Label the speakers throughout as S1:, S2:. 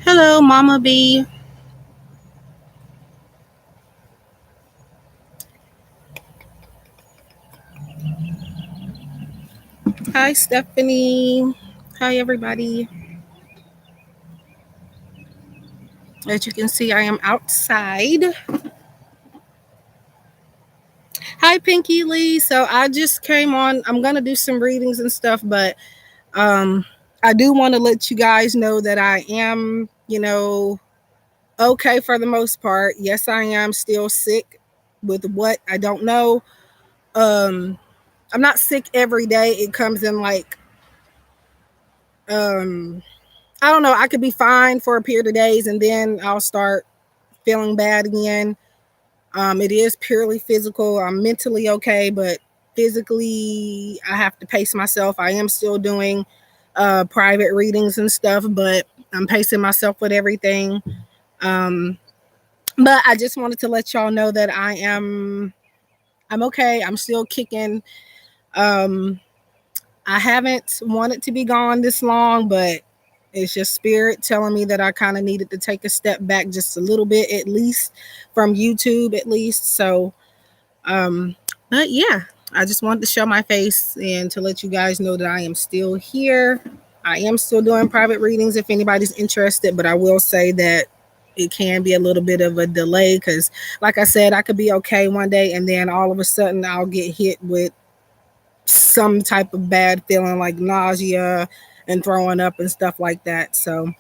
S1: Hello, Mama B. Hi, Stephanie. Hi, everybody. As you can see, I am outside. Hi, Pinky Lee. So I just came on. I'm gonna do some readings and stuff, but I do want to let you guys know that I am, okay for the most part. Yes, I am still sick with what I don't know. Um, I'm not sick every day. It comes in like um I don't know. I could be fine for a period of days and then I'll start feeling bad again. It is purely physical. I'm mentally okay, but physically, I have to pace myself. I am still doing private readings and stuff, but I'm pacing myself with everything. Um, but I just wanted to let y'all know that I'm okay. I'm still kicking. Um, I haven't wanted to be gone this long, but it's just spirit telling me that I kind of needed to take a step back just a little bit, at least from YouTube, at least. So, um, but yeah, I just wanted to show my face and to let you guys know that I am still here. I am still doing private readings if anybody's interested, but I will say that it can be a little bit of a delay because, like I said, I could be okay one day and then all of a sudden I'll get hit with some type of bad feeling like nausea and throwing up and stuff like that. So,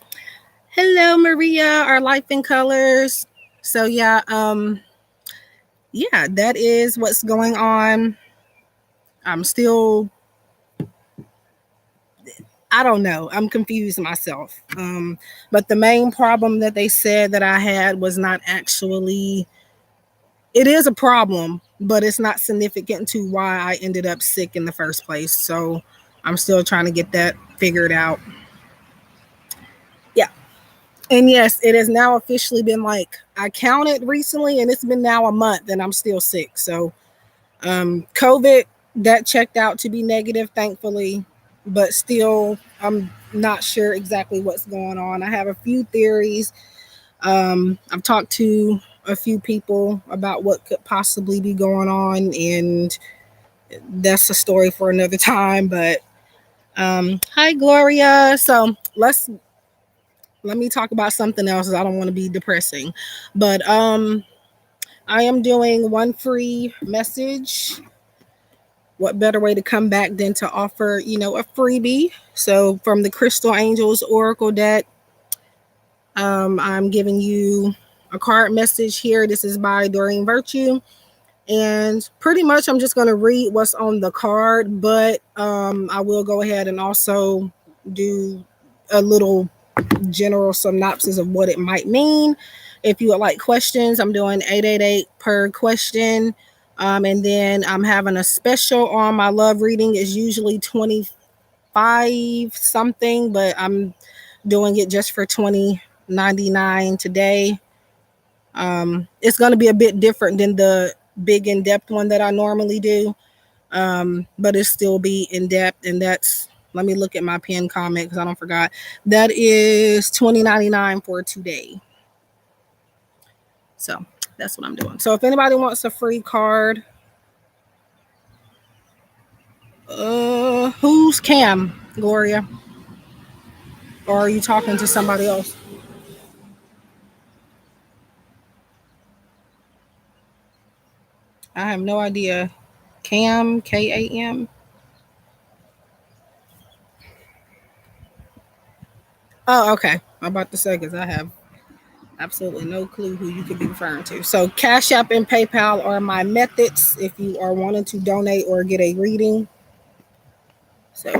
S1: hello, Maria, our life in colors. So yeah, that is what's going on. I'm still, I don't know. I'm confused myself. But the main problem that they said that I had was not actually, it is a problem, but it's not significant to why I ended up sick in the first place. So I'm still trying to get that figured out. Yeah. And yes, it has now officially been like, I counted recently and it's been now a month and I'm still sick. So COVID, that checked out to be negative, thankfully, but still, I'm not sure exactly what's going on. I have a few theories. I've talked to a few people about what could possibly be going on, and that's a story for another time. But hi, Gloria. So let me talk about something else. I don't want to be depressing, but I am doing one free message. What better way to come back than to offer, a freebie? So from the Crystal Angels Oracle deck, I'm giving you a card message here. This is by Doreen Virtue. And pretty much I'm just going to read what's on the card, but I will go ahead and also do a little general synopsis of what it might mean. If you would like questions, I'm doing 888 per question. And then I'm having a special on my love reading is usually 25 something, but I'm doing it just for 20.99 today. It's going to be a bit different than the big in-depth one that I normally do. But it still be in depth, and that's, let me look at my pinned comment because I don't forgot. That is 20.99 for today. So that's what I'm doing. So if anybody wants a free card, who's Cam, Gloria? Or are you talking to somebody else? I have no idea. Cam, Kam. Oh, okay. I'm about to say because I have absolutely no clue who you could be referring to. So Cash App and PayPal are my methods if you are wanting to donate or get a reading. So,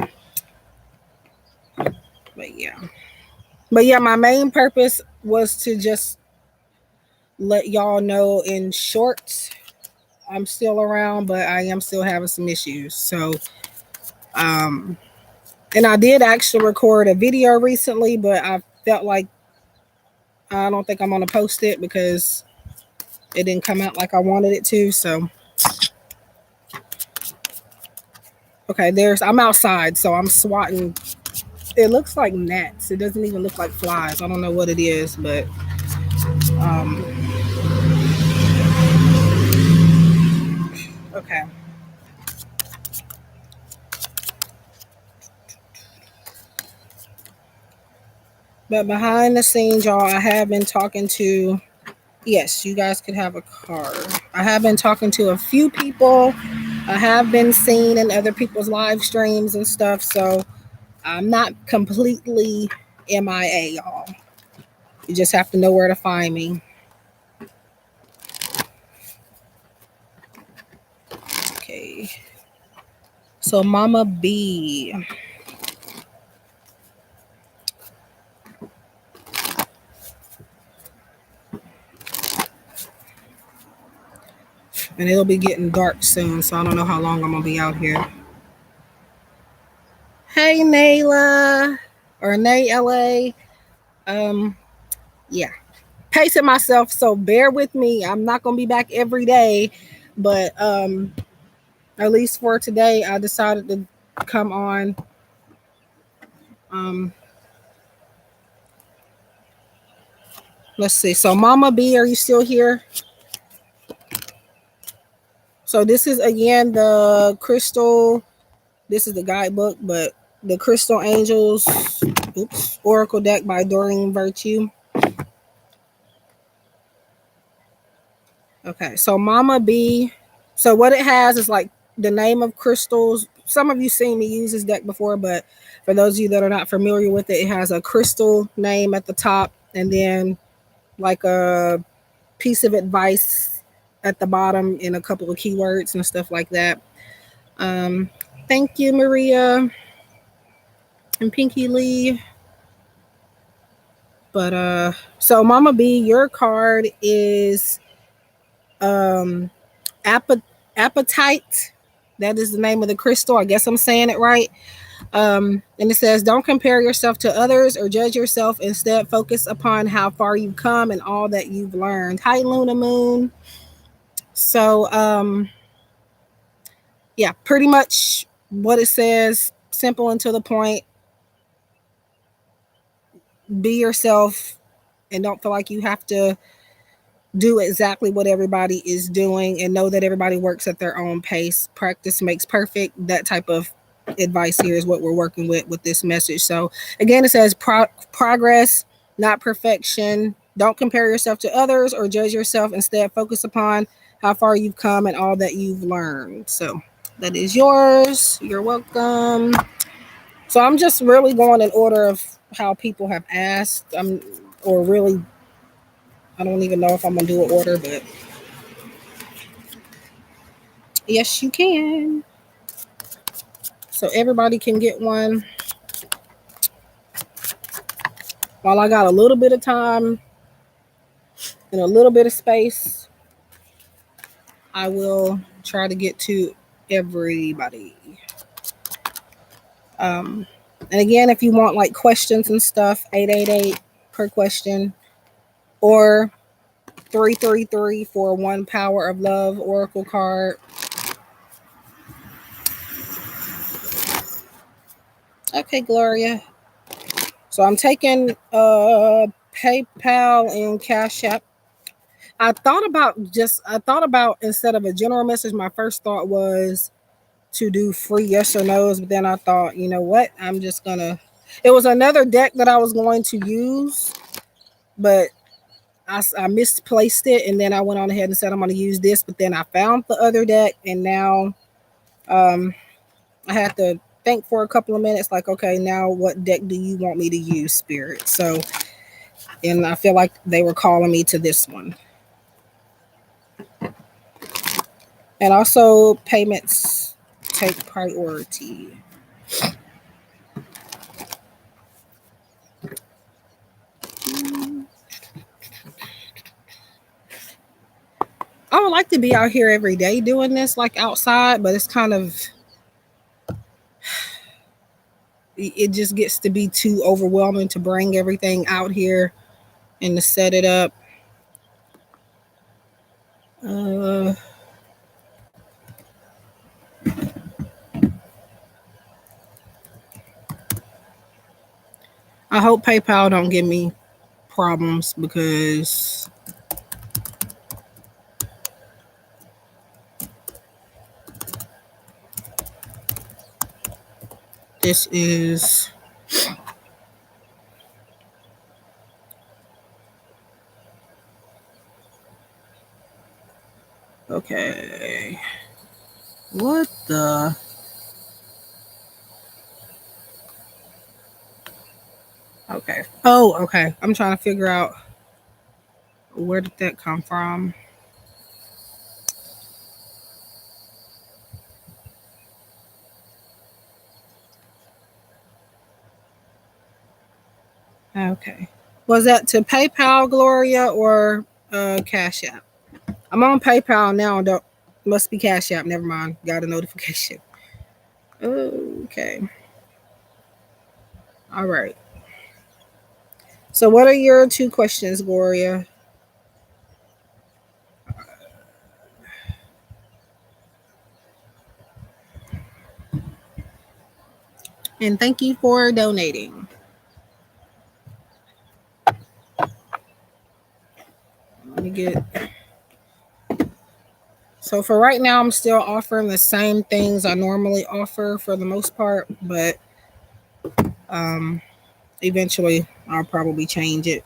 S1: but yeah. But yeah, my main purpose was to just let y'all know in short, I'm still around, but I am still having some issues. So, um, and I did actually record a video recently, but I felt like I don't think I'm gonna post it because it didn't come out like I wanted it to. So, okay, I'm outside, so I'm swatting It looks like gnats. It doesn't even look like flies. I don't know what it is, but um, okay. But behind the scenes, y'all, I have been talking to, yes, you guys could have a card. I have been talking to a few people. I have been seen in other people's live streams and stuff. So I'm not completely MIA, y'all. You just have to know where to find me. Okay. So Mama B. And it'll be getting dark soon, so I don't know how long I'm gonna be out here. Hey Nayla or Nay LA. Um, yeah. Pacing myself, so bear with me. I'm not gonna be back every day, but at least for today, I decided to come on. Um, let's see. So Mama B, are you still here? So this is again the crystal. This is the guidebook, but the Crystal Angels, Oracle deck by Doreen Virtue. Okay, so Mama B. So what it has is like the name of crystals. Some of you seen me use this deck before, but for those of you that are not familiar with it, it has a crystal name at the top, and then like a piece of advice at the bottom and a couple of keywords and stuff like that. Um, Thank you, Maria and Pinky Lee. But so Mama B, your card is um appetite. That is the name of the crystal. I guess I'm saying it right. And it says, don't compare yourself to others or judge yourself. Instead, focus upon how far you've come and all that you've learned. Hi, Luna Moon. So, yeah, pretty much what it says, simple and to the point. Be yourself and don't feel like you have to do exactly what everybody is doing, and know that everybody works at their own pace. Practice makes perfect. That type of advice here is what we're working with this message. So again, it says progress, not perfection. Don't compare yourself to others or judge yourself. Instead, focus upon how far you've come and all that you've learned. So that is yours. You're welcome. So I'm just really going in order of how people have asked. Or really, I don't even know if I'm gonna do an order, but yes, you can. So everybody can get one. While I got a little bit of time and a little bit of space, I will try to get to everybody. And again, if you want like questions and stuff, 888 per question, or 333 for one Power of Love Oracle card. Okay, Gloria. So I'm taking PayPal and Cash App. I thought about instead of a general message, my first thought was to do free yes or no's, but then I thought, you know what? It was another deck that I was going to use, but I misplaced it, and then I went on ahead and said I'm going to use this, but then I found the other deck, and now I had to think for a couple of minutes, like, okay, now what deck do you want me to use, Spirit? So, and I feel like they were calling me to this one. And also payments take priority. I would like to be out here every day doing this, like outside, but it's kind of, it just gets to be too overwhelming to bring everything out here and to set it up. Uh, I hope PayPal don't give me problems because this is okay. What the? Okay. Oh, okay. I'm trying to figure out where did that come from. Okay. Was that to PayPal, Gloria, or Cash App? I'm on PayPal now. Don't must be Cash App. Never mind. Got a notification. Okay. All right. So, what are your two questions, Gloria? And thank you for donating. Let me get. So for right now, I'm still offering the same things I normally offer for the most part, but um, eventually I'll probably change it.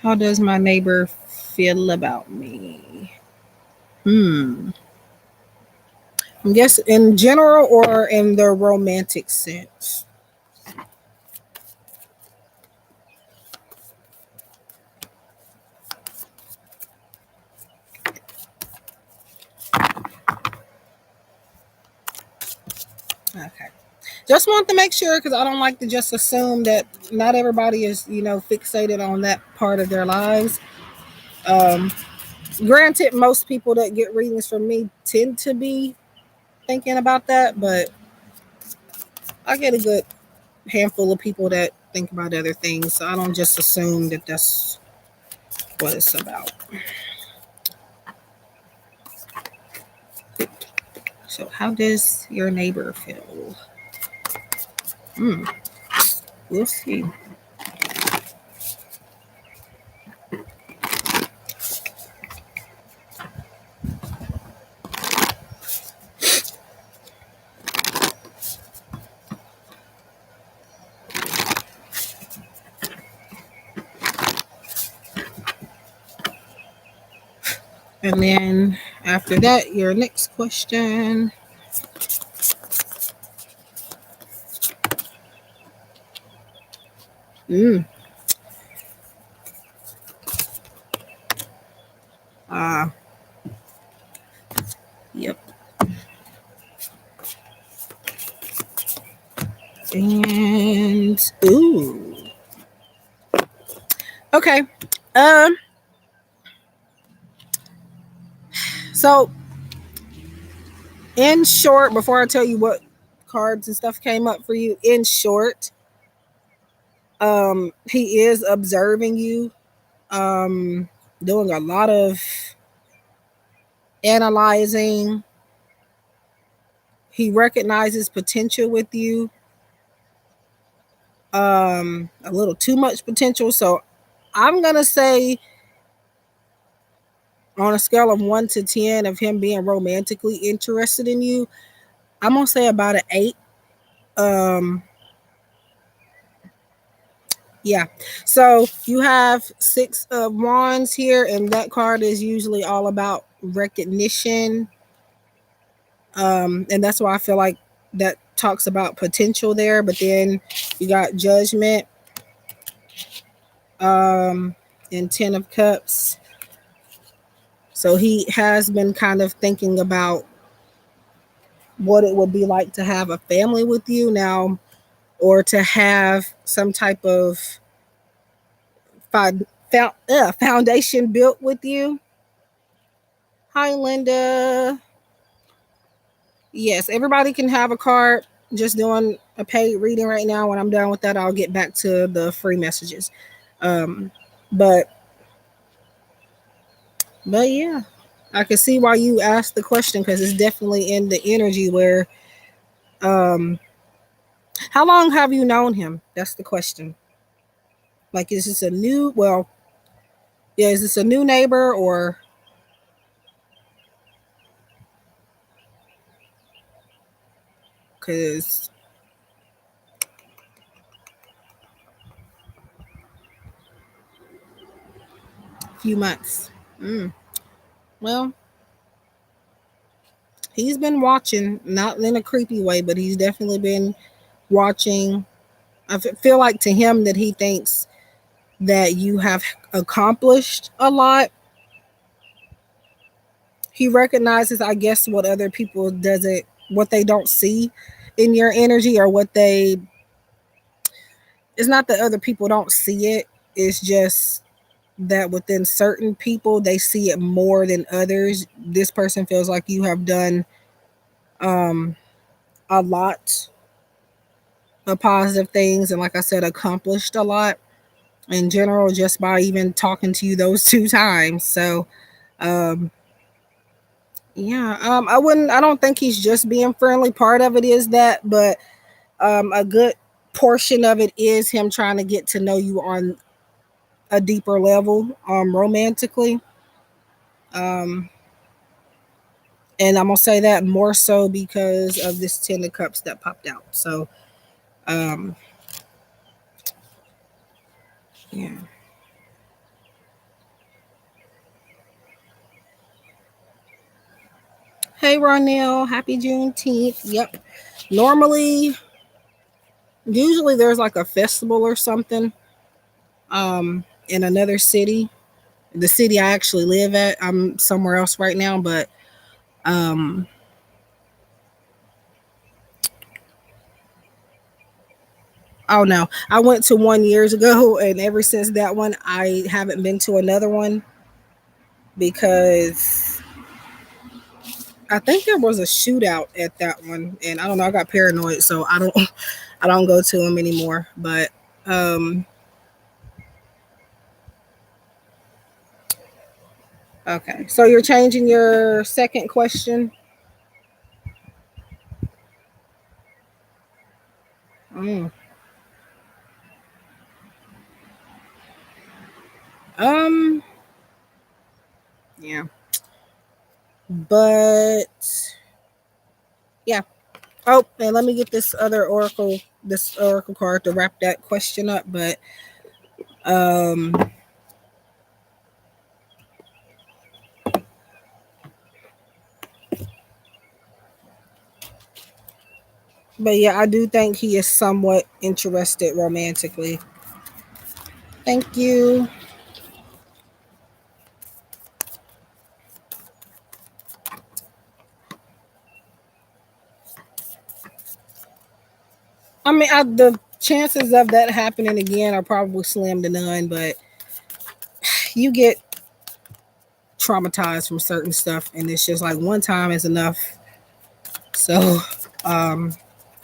S1: How does my neighbor feel about me? I guess in general or in the romantic sense. Okay. Just want to make sure because I don't like to just assume that not everybody is, fixated on that part of their lives. Um, Granted, most people that get readings from me tend to be thinking about that, but I get a good handful of people that think about other things. So I don't just assume that that's what it's about. So, how does your neighbor feel? We'll see. And then after that, your next question. Mm. Uh, yep. And ooh. Okay. Um. So, in short, before I tell you what cards and stuff came up for you, in short, he is observing you, doing a lot of analyzing. He recognizes potential with you, a little too much potential. So I'm gonna say on a scale of 1 to 10 of him being romantically interested in you, I'm gonna say about an 8. Um, yeah. So you have 6 of Wands here, and that card is usually all about recognition. And that's why I feel like that talks about potential there. But then you got Judgment, and 10 of Cups. So he has been kind of thinking about what it would be like to have a family with you now, or to have some type of foundation built with you. Hi, Linda. Yes, everybody can have a card. Just doing a paid reading right now. When I'm done with that, I'll get back to the free messages. Um, but but yeah, I can see why you asked the question because it's definitely in the energy where. Um, how long have you known him? That's the question. Like, is this a new? Well, yeah, is this a new neighbor or because a few months? Mm. Well, he's been watching, not in a creepy way, but he's definitely been watching. Feel like to him that he thinks that you have accomplished a lot. He recognizes, I guess, what other people doesn't, what they don't see in your energy, or what they. It's not that other people don't see it. It's just that within certain people they see it more than others. This person feels like you have done um, a lot of positive things, and like I said, accomplished a lot in general just by even talking to you those two times. So um, yeah, I don't think he's just being friendly. Part of it is that, but a good portion of it is him trying to get to know you on a deeper level, romantically. Um, and I'm gonna say that more so because of this Ten of Cups that popped out. So, um, yeah. Hey, Ronell, happy Juneteenth. Yep. Normally, usually there's like a festival or something in another city. The city I actually live at, I'm somewhere else right now, but um, oh no, I went to one years ago, and ever since that one, I haven't been to another one because I think there was a shootout at that one, and I don't know. I got paranoid, so I don't, I don't go to them anymore. But um, okay, so you're changing your second question. Mm. Um, yeah, but yeah. Oh, and let me get this oracle card to wrap that question up. But um, but yeah, I do think he is somewhat interested romantically. Thank you. I mean, the chances of that happening again are probably slim to none, but you get traumatized from certain stuff, and it's just like one time is enough. So, um,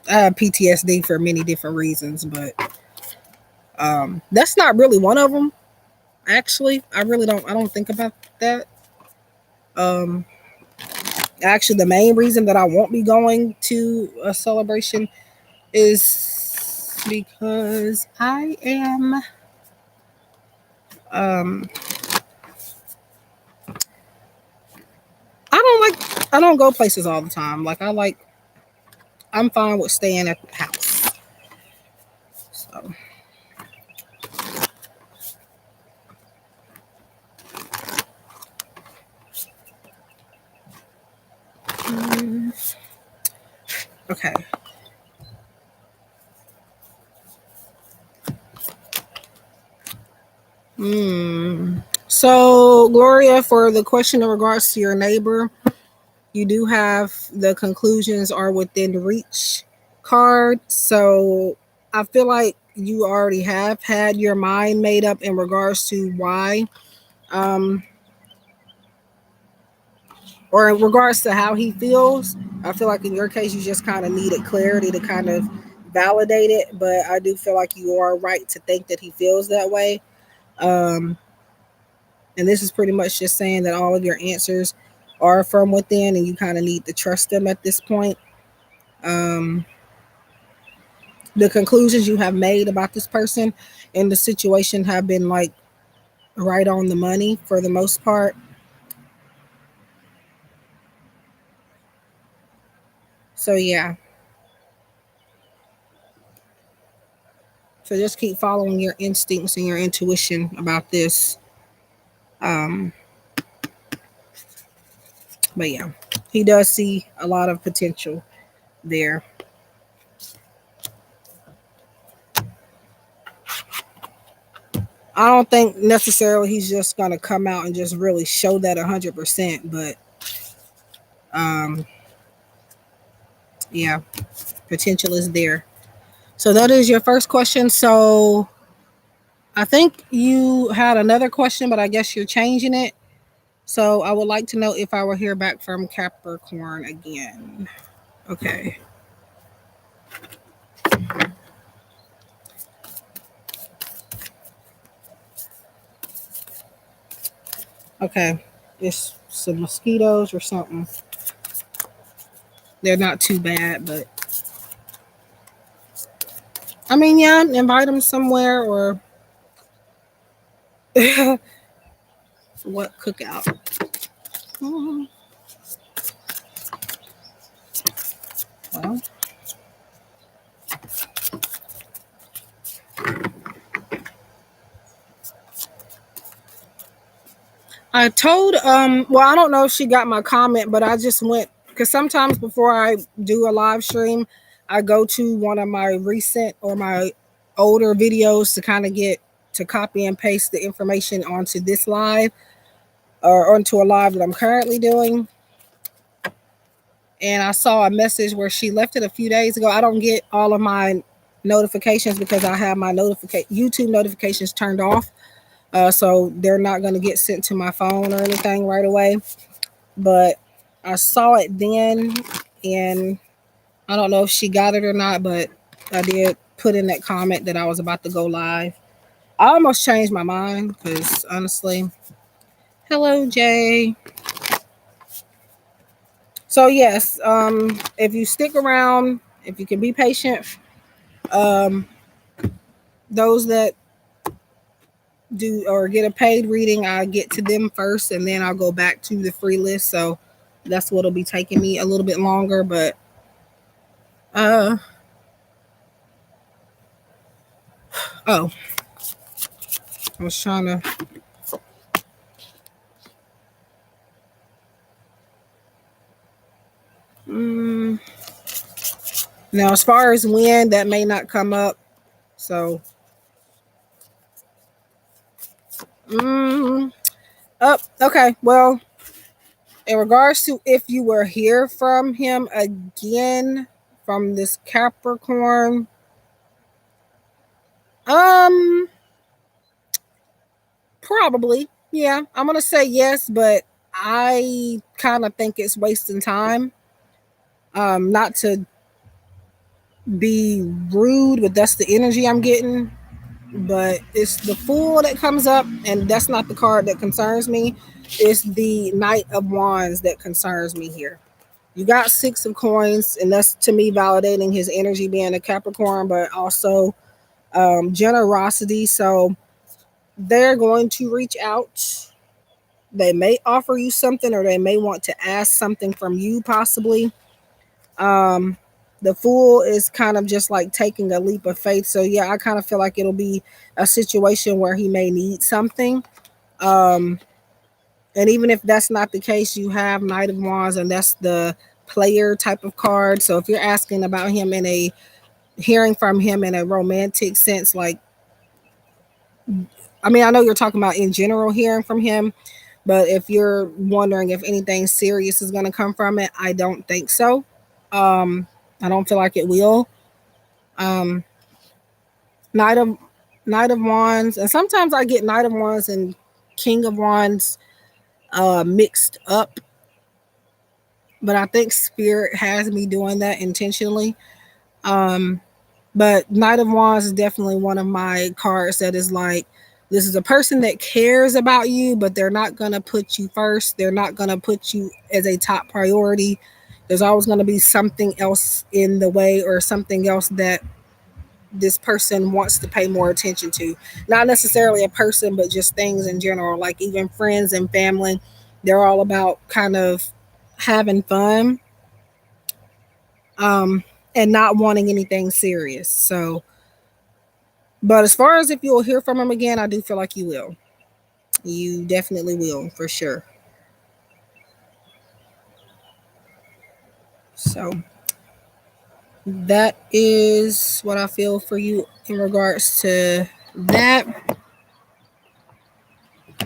S1: I have PTSD for many different reasons, but that's not really one of them. Actually, I really don't. I don't think about that. Um, actually, the main reason that I won't be going to a celebration is because I am um I don't go places all the time. Like I'm fine with staying at the house. So mm, okay. So Gloria, for the question in regards to your neighbor, you do have the conclusions are within reach card. So I feel like you already have had your mind made up in regards to why, um, or in regards to how he feels. I feel like in your case, you just kind of needed clarity to kind of validate it, but I do feel like you are right to think that he feels that way. Um, and this is pretty much just saying that all of your answers are from within, and you kind of need to trust them at this point. Um, the conclusions you have made about this person and the situation have been like right on the money for the most part. So yeah. So just keep following your instincts and your intuition about this. Um, but yeah, he does see a lot of potential there. I don't think necessarily he's just gonna come out and just really show that 100%. But um, yeah, potential is there. So that is your first question. So I think you had another question, but I guess you're changing it. So I would like to know if I will hear back from Capricorn again. Okay. Okay. It's some mosquitoes or something. They're not too bad, but I mean, yeah, invite them somewhere or what cookout. Well, I told well, I don't know if she got my comment, but I just went because sometimes before I do a live stream, I go to one of my recent or my older videos to kind of get to copy and paste the information onto this live or onto a live that I'm currently doing. And I saw a message where she left it a few days ago. I don't get all of my notifications because I have my YouTube notifications turned off. So they're not going to get sent to my phone or anything right away. But I saw it then, and I don't know if she got it or not, but I did put in that comment that I was about to go live. I almost changed my mind because honestly, hello, Jay. So yes, if you stick around, if you can be patient, um, those that do or get a paid reading, I get to them first, and then I'll go back to the free list. So that's what'll be taking me a little bit longer, but uh oh, I was trying to. Mm, Now, as far as when, that may not come up. So, mm, okay. Well, in regards to if you were hear from him again from this Capricorn, um, probably, yeah. I'm gonna say yes, but I kind of think it's wasting time. Not to be rude, but that's the energy I'm getting. But it's the Fool that comes up, and that's not the card that concerns me. It's the Knight of Wands that concerns me here. You got Six of Coins, and that's to me validating his energy being a Capricorn, but also generosity. So they're going to reach out. They may offer you something, or they may want to ask something from you, possibly. Um, the Fool is kind of just like taking a leap of faith. So yeah, I kind of feel like it'll be a situation where he may need something. Um, and even if that's not the case, you have Knight of Wands, and that's the player type of card. So if you're asking about him in a hearing from him in a romantic sense, like I mean, I know you're talking about in general hearing from him, but if you're wondering if anything serious is going to come from it, I don't think so. Um, I don't feel like it will. Um, Knight of Knight of Wands, and sometimes I get Knight of Wands and King of Wands mixed up, but I think Spirit has me doing that intentionally. Um, But Knight of Wands is definitely one of my cards that is like, this is a person that cares about you, but they're not going to put you first. They're not going to put you as a top priority. There's always going to be something else in the way, or something else that this person wants to pay more attention to. Not necessarily a person, but just things in general, like even friends and family. They're all about kind of having fun, um, and not wanting anything serious. So, but as far as if you'll hear from them again, I do feel like you will. You definitely will, for sure. So that is what I feel for you in regards to that.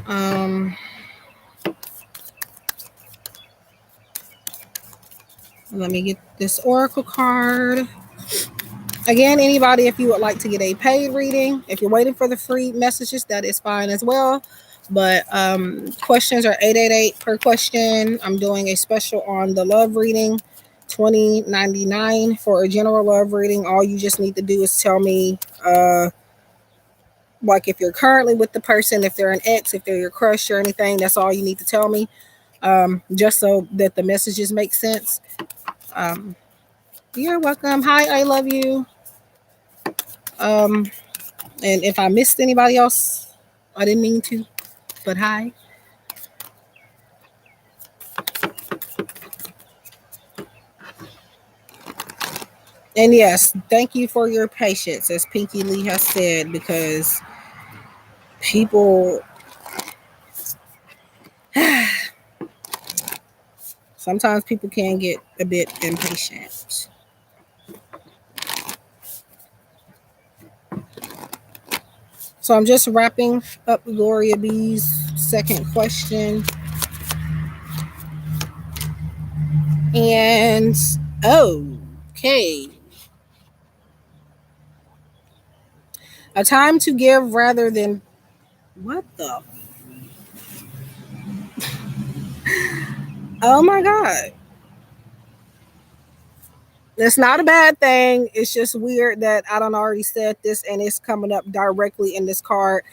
S1: Um, Let me get this oracle card. Again, anybody, if you would like to get a paid reading, if you're waiting for the free messages, that is fine as well. But questions are 888 per question. I'm doing a special on the love reading, $20.99 for a general love reading. All you just need to do is tell me, like if you're currently with the person, if they're an ex, if they're your crush or anything. That's all you need to tell me, just so that the messages make sense. Um, you're welcome. Hi, I love you. Um, and if I missed anybody else, I didn't mean to, but hi. And yes, thank you for your patience, as Pinky Lee has said, because people sometimes people can get a bit impatient. So I'm just wrapping up Gloria B's second question. And okay. A time to give rather than what the, oh my god. It's not a bad thing. It's just weird that I don't already said this and it's coming up directly in this card.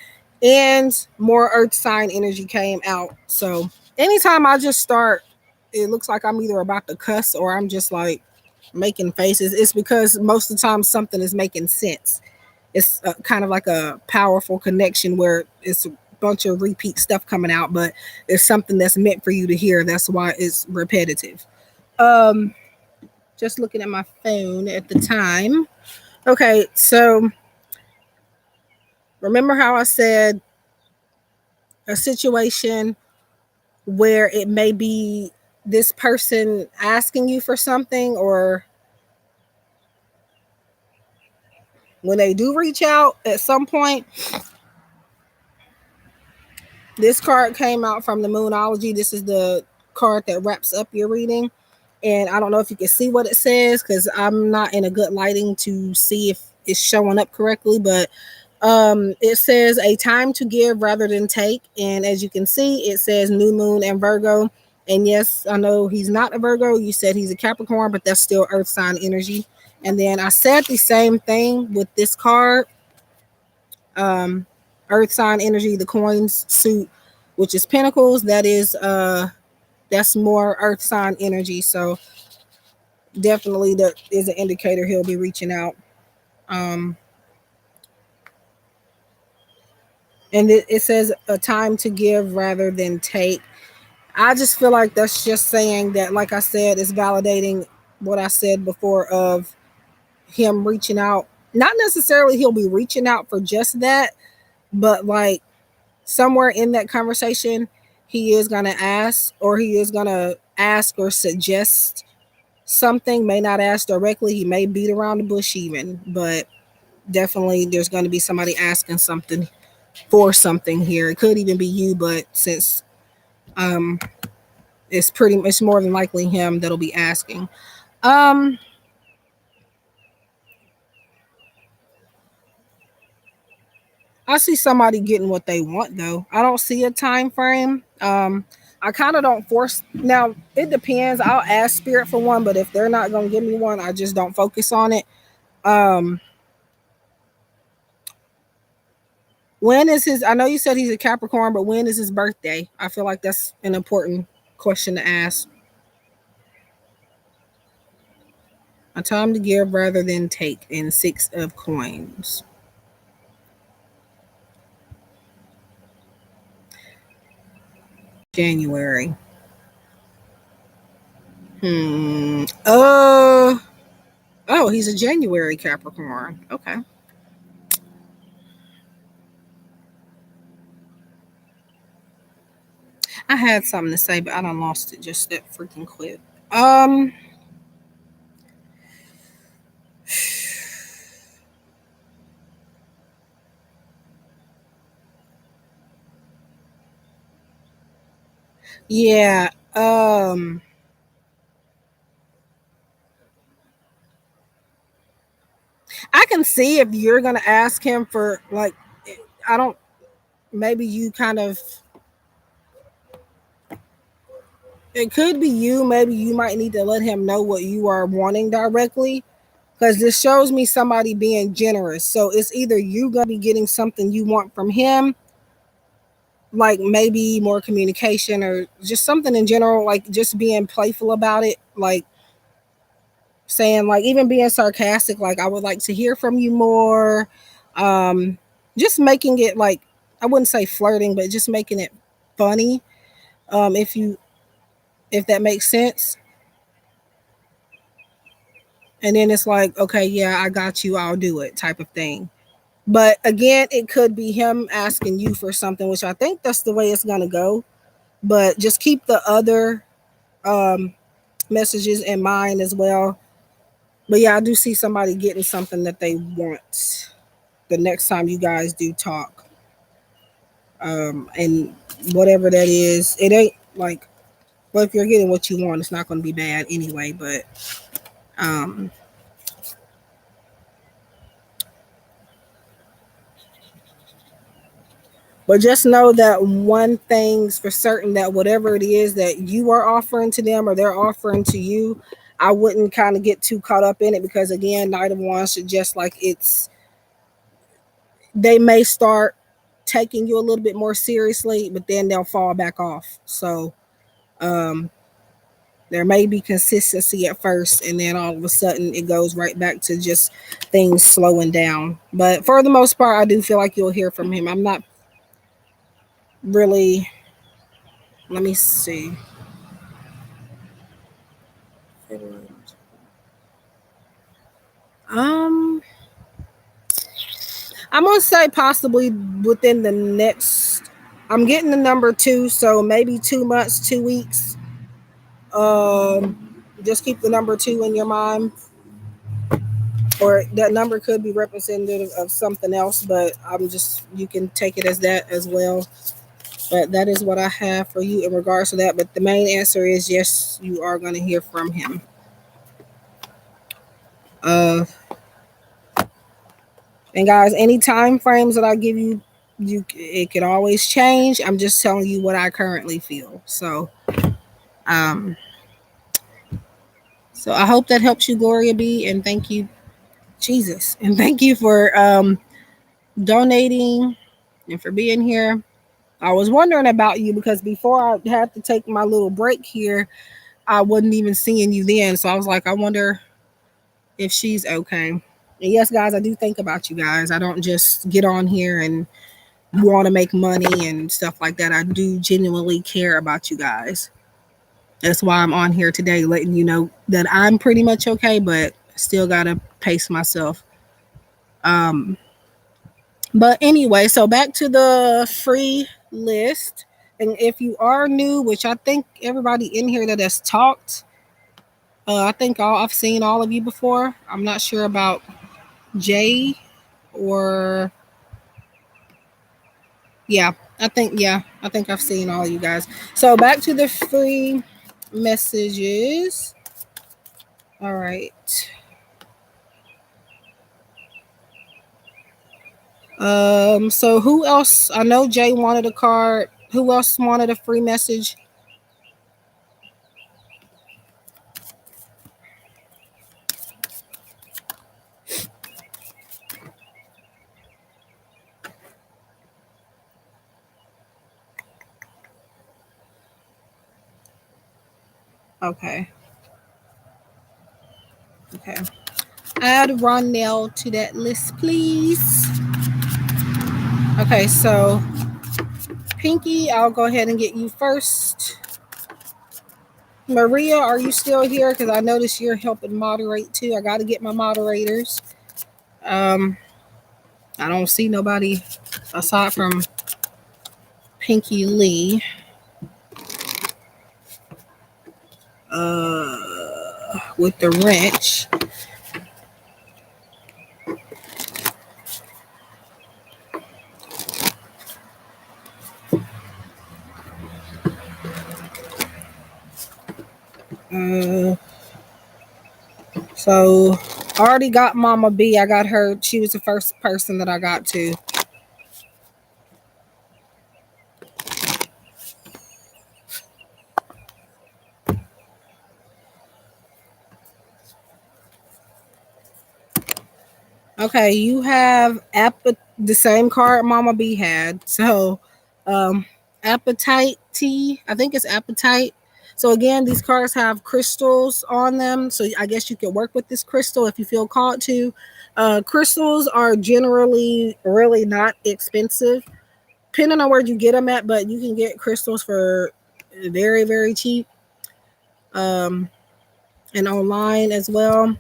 S1: And more earth sign energy came out. So anytime I just start, it looks like I'm either about to cuss or I'm just like making faces. It's because most of the time something is making sense. It's kind of like a powerful connection where it's a bunch of repeat stuff coming out, but it's something that's meant for you to hear. That's why it's repetitive. Um, just looking at my phone at the time. Okay, so remember how I said a situation where it may be this person asking you for something, or when they do reach out at some point. This card came out from the Moonology. This is the card that wraps up your reading. And I don't know if you can see what it says because I'm not in a good lighting to see if it's showing up correctly, but it says a time to give rather than take. And as you can see, it says new moon and Virgo. And yes, I know he's not a Virgo. You said he's a Capricorn, but that's still earth sign energy. And then I said the same thing with this card. Earth sign energy, the coins suit, which is Pentacles. That's more earth sign energy. So definitely that is an indicator he'll be reaching out. Um, and it says a time to give rather than take. I just feel like that's just saying that, like I said, it's validating what I said before of him reaching out. Not necessarily he'll be reaching out for just that, but like somewhere in that conversation, he is going to ask, or he is going to ask or suggest something. May not ask directly. He may beat around the bush even, but definitely there's going to be somebody asking something for something here. It could even be you, but since um it's more than likely him that'll be asking. um I see somebody getting what they want though. I don't see a time frame. I kind of don't force. Now it depends. I'll ask spirit for one, but if they're not gonna give me one, I just don't focus on it. um When is his? I know you said he's a Capricorn, but when is his birthday? I feel like that's an important question to ask. A time to give rather than take in Six of Coins. January. Hmm. Oh, he's a January Capricorn. Okay. I had something to say, but I done lost it just that freaking quick. Um. Yeah. I can see if you're gonna ask him for like, I don't. Maybe you kind of. It could be you. Maybe you might need to let him know what you are wanting directly, because this shows me somebody being generous. So it's either you gonna be getting something you want from him, like maybe more communication or just something in general, like just being playful about it, like saying, like, even being sarcastic, like, I would like to hear from you more. um just making it like, I wouldn't say flirting, but just making it funny. If you, if that makes sense. And then it's like, okay, yeah, I got you, I'll do it, type of thing. But again, it could be him asking you for something, which I think that's the way it's gonna go. But just keep the other um messages in mind as well. But yeah, I do see somebody getting something that they want the next time you guys do talk. And whatever that is, it ain't like, well, if you're getting what you want, it's not going to be bad anyway. Um, but just know that one thing's for certain, that whatever it is that you are offering to them or they're offering to you, I wouldn't kind of get too caught up in it, because again, Knight of Wands suggests like it's, they may start taking you a little bit more seriously, but then they'll fall back off. So um, there may be consistency at first, and then all of a sudden it goes right back to just things slowing down. But for the most part, I do feel like you'll hear from him. I'm not really. Let me see. Um, I'm gonna say possibly within the next. I'm getting the number two, so maybe 2 months, 2 weeks. Just keep the number two in your mind, or that number could be representative of something else, but I'm just, you can take it as that as well. But that is what I have for you in regards to that. But the main answer is yes, you are going to hear from him. uh and guys, any time frames that I give you, it can always change. I'm just telling you what I currently feel. Um so I hope that helps you, Gloria B, and thank you, Jesus, and thank you for donating and for being here. I was wondering about you because before I had to take my little break here, I wasn't even seeing you then. So I was like, I wonder if she's okay. And yes, guys, I do think about you guys. I don't just get on here and want to make money and stuff like that. I do genuinely care about you guys. That's why I'm on here today, letting you know that I'm pretty much okay, but still gotta pace myself. Um, But anyway, so back to the free list. And if you are new, which I think everybody in here that has talked, I think I've seen all of you before. I'm not sure about Jay or, I think I've seen all you guys. So back to the free messages. All right. So who else? I know Jay wanted a card. Who else wanted a free message? Okay. Okay. Add Ronell to that list, please. Okay, so Pinky, I'll go ahead and get you first. Maria, are you still here? Because I noticed you're helping moderate too. I got to get my moderators. I don't see nobody aside from Pinky Lee. With the wrench. So I already got Mama B. I got her. She was the first person that I got to. Okay, you have the same card Mama B had. So appetite tea. I think it's appetite. So again, these cards have crystals on them. So I guess you can work with this crystal if you feel called to. Crystals are generally really not expensive, depending on where you get them at, but you can get crystals for very, very cheap. And online as well.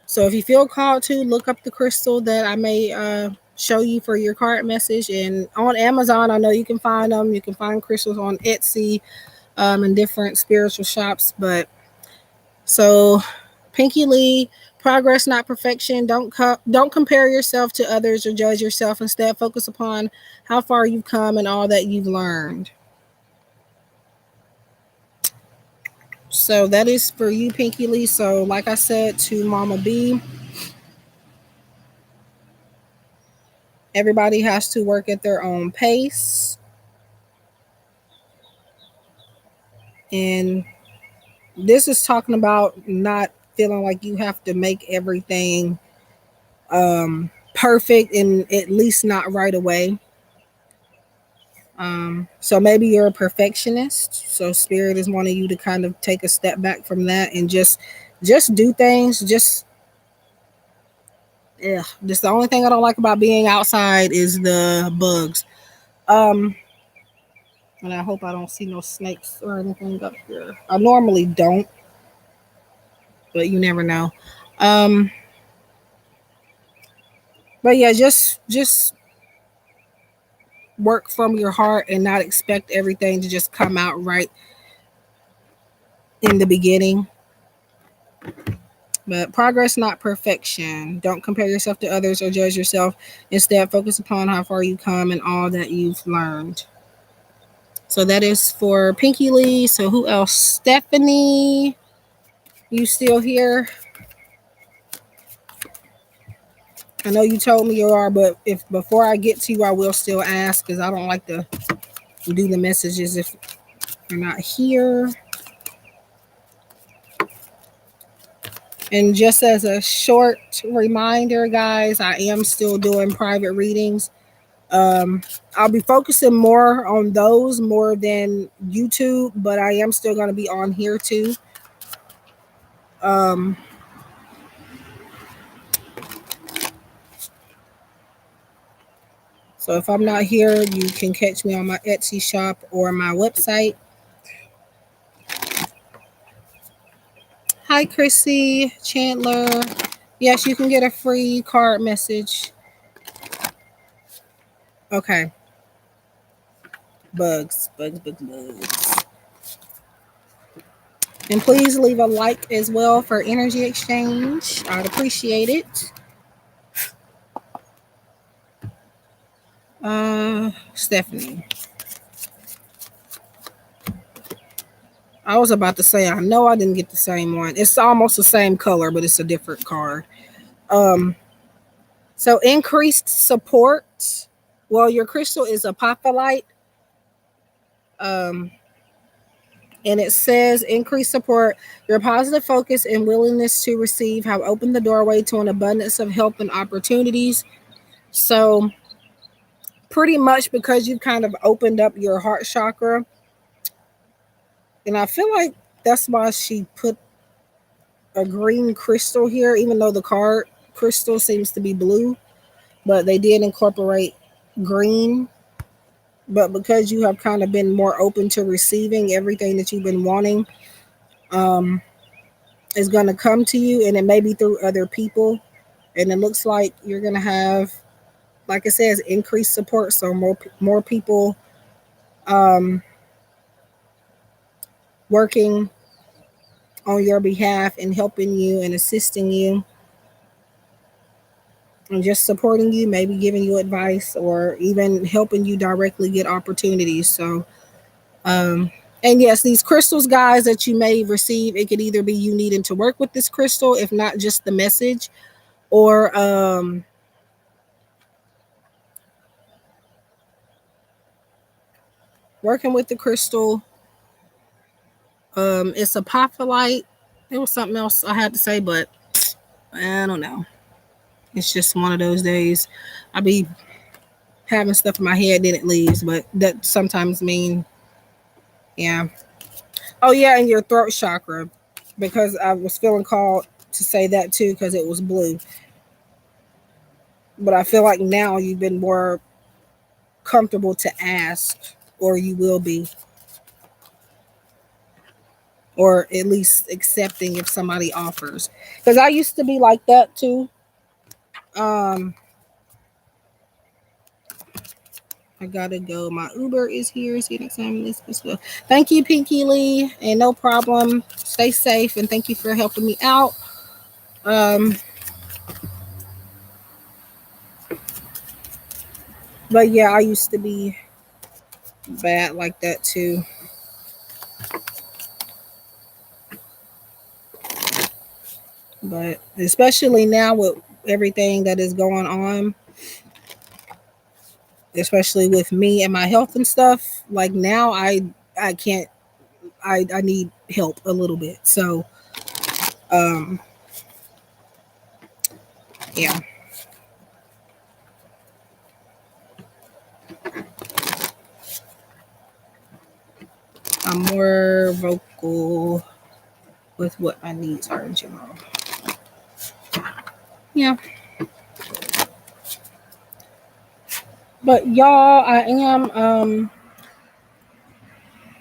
S1: So if you feel called to, look up the crystal that I may show you for your card message. And on Amazon, I know you can find them. You can find crystals on Etsy and different spiritual shops. But so Pinky Lee, progress, not perfection. Don't compare yourself to others or judge yourself. Instead, focus upon how far you've come and all that you've learned. So that is for you, Pinky Lee. So like I said to Mama B, everybody has to work at their own pace. And this is talking about not feeling like you have to make everything perfect, and at least not right away. So maybe you're a perfectionist. So spirit is wanting you to kind of take a step back from that and just do things. Just the only thing I don't like about being outside is the bugs. And I hope I don't see no snakes or anything up here. I normally don't, but you never know. Um, but yeah, just work from your heart and not expect everything to just come out right in the beginning. But progress, not perfection. Don't compare yourself to others or judge yourself. Instead, focus upon how far you come and all that you've learned. So that is for Pinky Lee. So who else? Stephanie, you still here? I know you told me you are, but if before I get to you, I will still ask because I don't like to do the messages if you're not here. And just as a short reminder, guys, I am still doing private readings. I'll be focusing more on those more than YouTube, but I am still going to be on here too. So if I'm not here, you can catch me on my Etsy shop or my website. Hi, Chrissy Chandler. Yes, you can get a free card message. Okay. Bugs. And please leave a like as well for energy exchange. I'd appreciate it. Stephanie. I was about to say, I know I didn't get the same one. It's almost the same color, but it's a different card. So increased support. Well, your crystal is apophyllite. And it says increased support. Your positive focus and willingness to receive have opened the doorway to an abundance of help and opportunities. So pretty much because you've kind of opened up your heart chakra. And I feel like That's why she put a green crystal here, even though the card crystal seems to be blue, but they did incorporate green. But because you have kind of been more open to receiving everything that you've been wanting, um, is going to come to you, and it may be through other people. And it looks like you're going to have, like it says, increased support. So more people um, working on your behalf and helping you and assisting you and just supporting you, maybe giving you advice or even helping you directly get opportunities. So, um, and yes, these crystals, guys, that you may receive, it could either be you needing to work with this crystal, if not just the message, or working with the crystal. It's a apophyllite. There was something else I had to say, but I don't know. It's just one of those days. I be having stuff in my head, then it leaves, but that sometimes mean, yeah. Oh yeah, and your throat chakra, because I was feeling called to say that too because it was blue. But I feel like now you've been more comfortable to ask, or you will be, or at least accepting if somebody offers. Because I used to be like that too. Um, I gotta go. My Uber is here. See you next time. Let's go. Thank you, Pinky Lee, and no problem. Stay safe, and thank you for helping me out. Um, but yeah, I used to be bad like that too. But especially now with everything that is going on, especially with me and my health and stuff, like now I can't, I need help a little bit. So um yeah, I'm more vocal with what my needs are in general. Yeah. But y'all, I am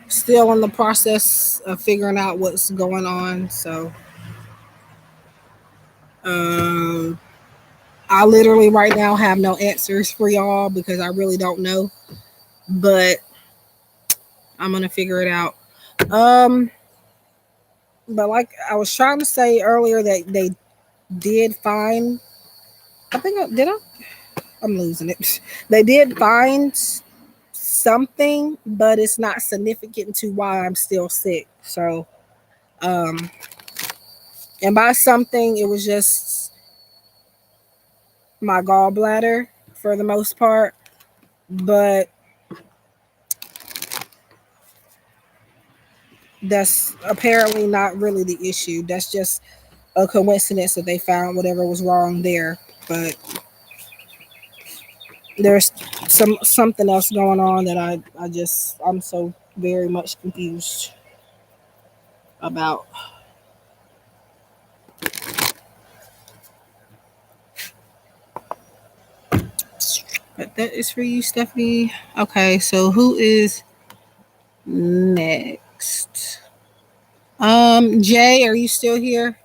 S1: still in the process of figuring out what's going on. So um I literally right now have no answers for y'all because I really don't know. But I'm gonna figure it out. Um, but like I was trying to say earlier, that they did find. I think did I? I'm losing it. They did find something, but it's not significant to why I'm still sick. So, um, and by something, it was just my gallbladder for the most part. But that's apparently not really the issue. That's just a coincidence that they found whatever was wrong there. But there's something else going on that I'm so very much confused about. But that is for you, Stephanie. Okay, so who is next? Jay, are you still here?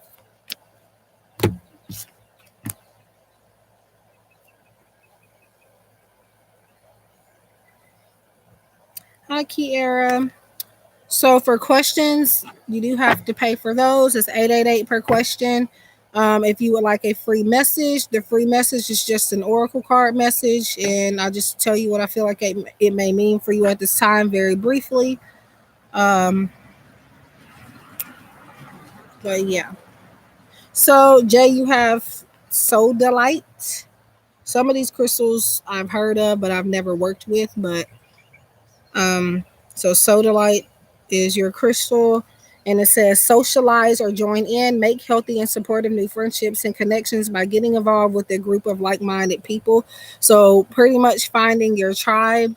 S1: Hi, Kiara. So for questions, you do have to pay for those. It's 888 per question. If you would like a free message, the free message is just an oracle card message, and I'll just tell you what I feel like it may mean for you at this time, very briefly. Um, but yeah. So Jay, you have Soul Delight. Some of these crystals I've heard of, but I've never worked with. But so sodalite is your crystal, and it says socialize or join in, make healthy and supportive new friendships and connections by getting involved with a group of like-minded people. So pretty much finding your tribe.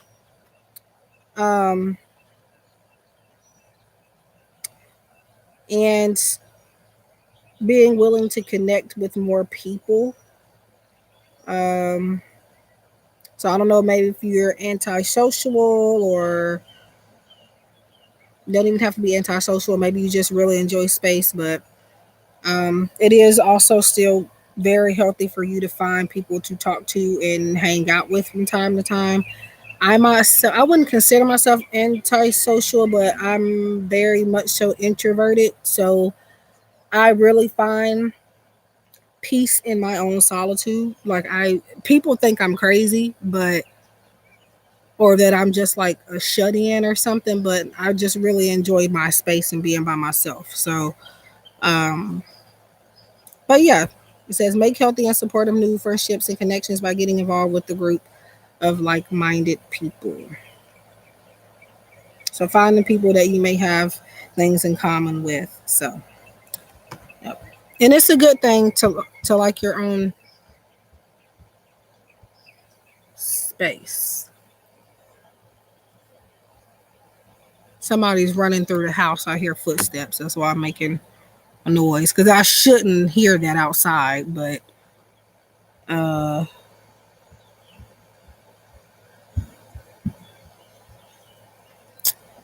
S1: Um, and being willing to connect with more people. Um, so I don't know, maybe if you're antisocial or don't even have to be antisocial, maybe you just really enjoy space, but it is also still very healthy for you to find people to talk to and hang out with from time to time. I wouldn't consider myself antisocial, but I'm very much so introverted. So I really find peace in my own solitude. Like people think I'm crazy, but or that I'm just like a shut in or something, but I just really enjoy my space and being by myself. So, um, but yeah, it says make healthy and supportive new friendships and connections by getting involved with the group of like minded people. So, finding people that you may have things in common with. So, yep. And it's a good thing to like your own space. Somebody's running through the house. I hear footsteps. That's why I'm making a noise because I shouldn't hear that outside. But uh,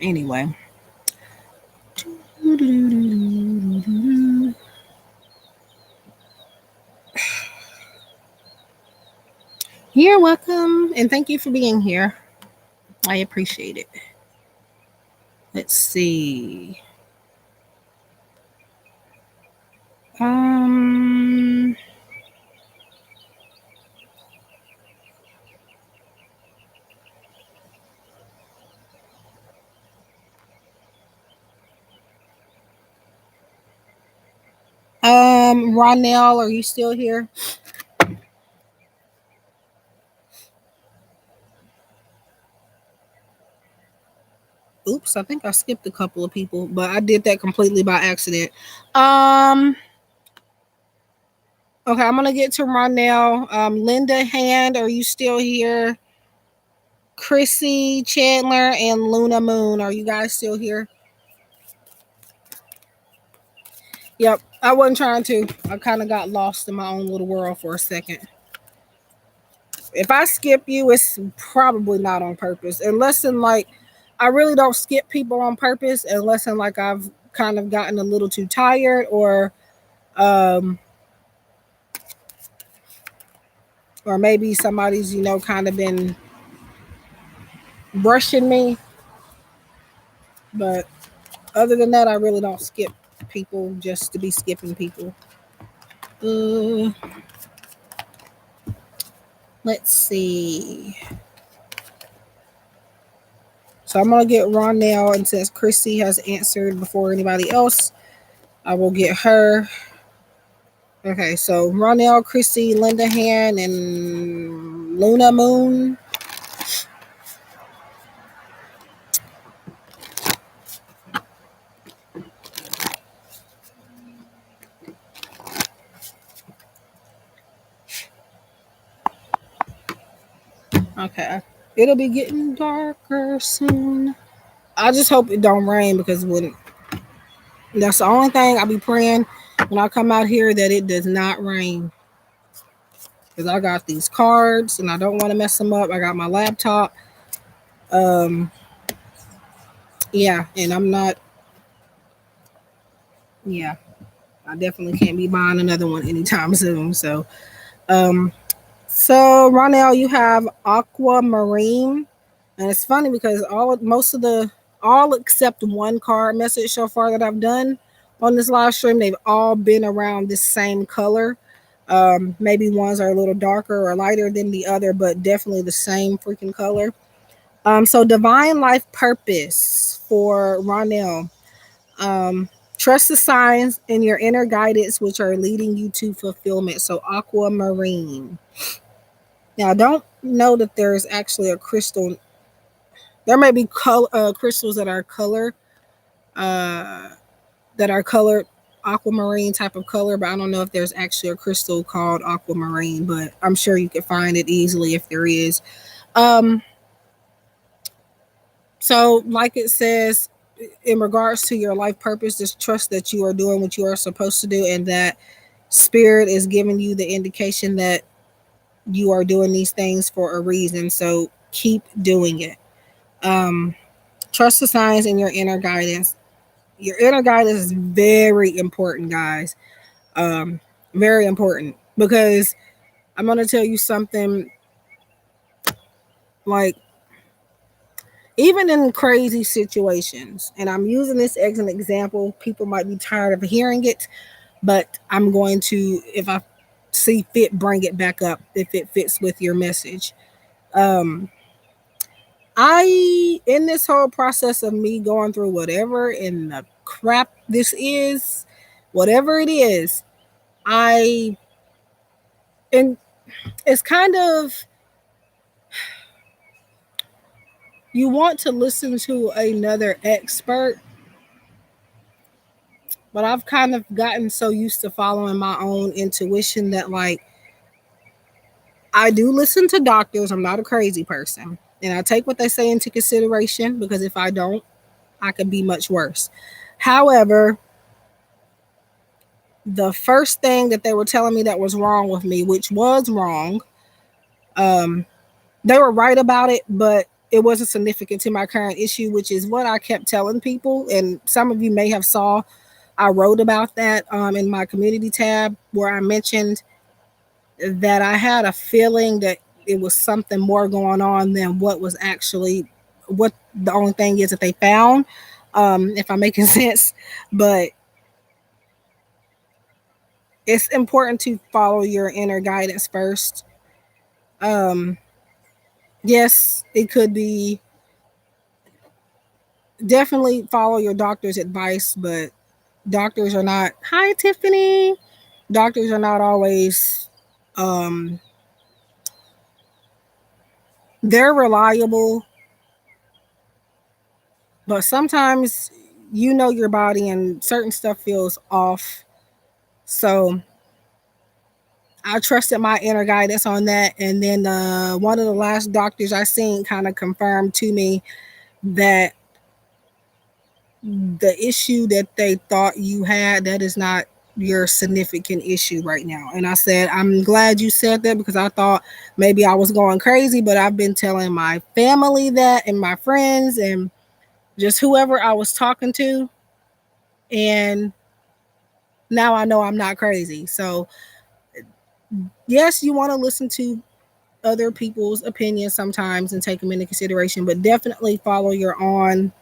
S1: anyway, you're welcome and thank you for being here. I appreciate it. Let's see. Um, Ronell, are you still here? Oops, I think I skipped a couple of people, but I did that completely by accident. Um, okay, I'm gonna get to Ronell. Linda Hand, are you still here? Chrissy Chandler and Luna Moon, are you guys still here? Yep, I wasn't trying to. I kind of got lost in my own little world for a second. If I skip you, it's probably not on purpose. Unless in like, I really don't skip people on purpose unless in like I've kind of gotten a little too tired um or maybe somebody's kind of been brushing me. But other than that, I really don't skip people just to be skipping people. Uh, let's see. So I'm gonna get Ron now, and since Chrissy has answered before anybody else, I will get her. Okay, so Ronell, Chrissy, Linda Han, and Luna Moon. Okay, it'll be getting darker soon. I just hope it don't rain because when that's the only thing I'll be praying when I come out here that it does not rain. Because I got these cards and I don't want to mess them up. I got my laptop. Um, yeah, and I'm not. Yeah, I definitely can't be buying another one anytime soon. Um, so Ronell, you have aquamarine, and it's funny because all except one card message so far that I've done on this live stream, they've all been around this same color. Maybe ones are a little darker or lighter than the other, but definitely the same freaking color. So divine life purpose for Ronell. Um, trust the signs and your inner guidance, which are leading you to fulfillment. So aquamarine. Now, I don't know that there's actually a crystal. There may be crystals uh, that are colored aquamarine type of color, but I don't know if there's actually a crystal called aquamarine. But I'm sure you could find it easily if there is. Um, so, like it says, in regards to your life purpose, just trust that you are doing what you are supposed to do, and that spirit is giving you the indication that you are doing these things for a reason. So keep doing it. Um, Trust the signs and your inner guidance. Your inner guidance is very important, guys. Um, Very important, because I'm going to tell you something, like, even in crazy situations, and I'm using this as an example, people might be tired of hearing it, but I'm going to, if I see fit, bring it back up if it fits with your message. Um, in this whole process of me going through whatever in the crap this is, whatever it is, I, and it's kind of, you want to listen to another expert, but I've kind of gotten so used to following my own intuition that, like, I do listen to doctors. I'm not a crazy person. And I take what they say into consideration, because if I don't, I could be much worse. However, the first thing that they were telling me that was wrong with me, which was wrong, um, they were right about it, but it wasn't significant to my current issue, which is what I kept telling people. And some of you may have saw, I wrote about that in my community tab, where I mentioned that I had a feeling that it was something more going on than what was actually, what the only thing is that they found, if I'm making sense. But it's important to follow your inner guidance first. Um, yes, it could be, definitely follow your doctor's advice, but doctors are not, hi Tiffany, doctors are not always, um, they're reliable, but sometimes you know your body and certain stuff feels off. So I trusted my inner guidance on that. And then one of the last doctors I seen kind of confirmed to me that the issue that they thought you had, that is not your significant issue right now. And I said, I'm glad you said that, because I thought maybe I was going crazy, but I've been telling my family that, and my friends, and just whoever I was talking to. And now I know I'm not crazy. So yes, you want to listen to other people's opinions sometimes and take them into consideration, but definitely follow your own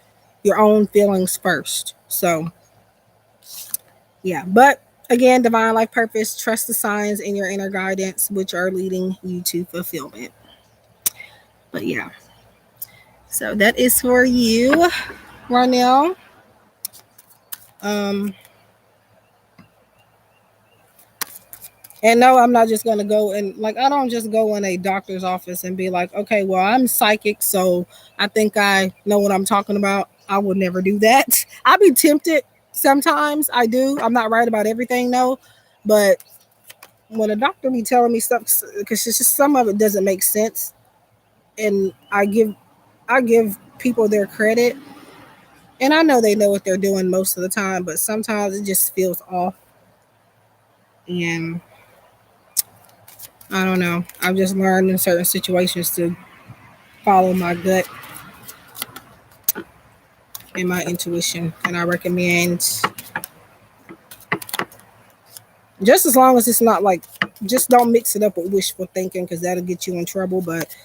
S1: feelings first. So yeah, but again, divine life purpose, trust the signs in your inner guidance, which are leading you to fulfillment. But yeah, so that is for you, Ronell. Um, And no, I'm not just going to go and, like, I don't just go in a doctor's office and be like, okay, well, I'm psychic, so I think I know what I'm talking about. I would never do that. I'd be tempted sometimes. I do. I'm not right about everything, no. But when a doctor be telling me stuff, because it's just some of it doesn't make sense, and I give people their credit, and I know they know what they're doing most of the time, but sometimes it just feels off. And I don't know. I've just learned in certain situations to follow my gut and my intuition. And I recommend, just as long as it's not like, just don't mix it up with wishful thinking, because that'll get you in trouble. But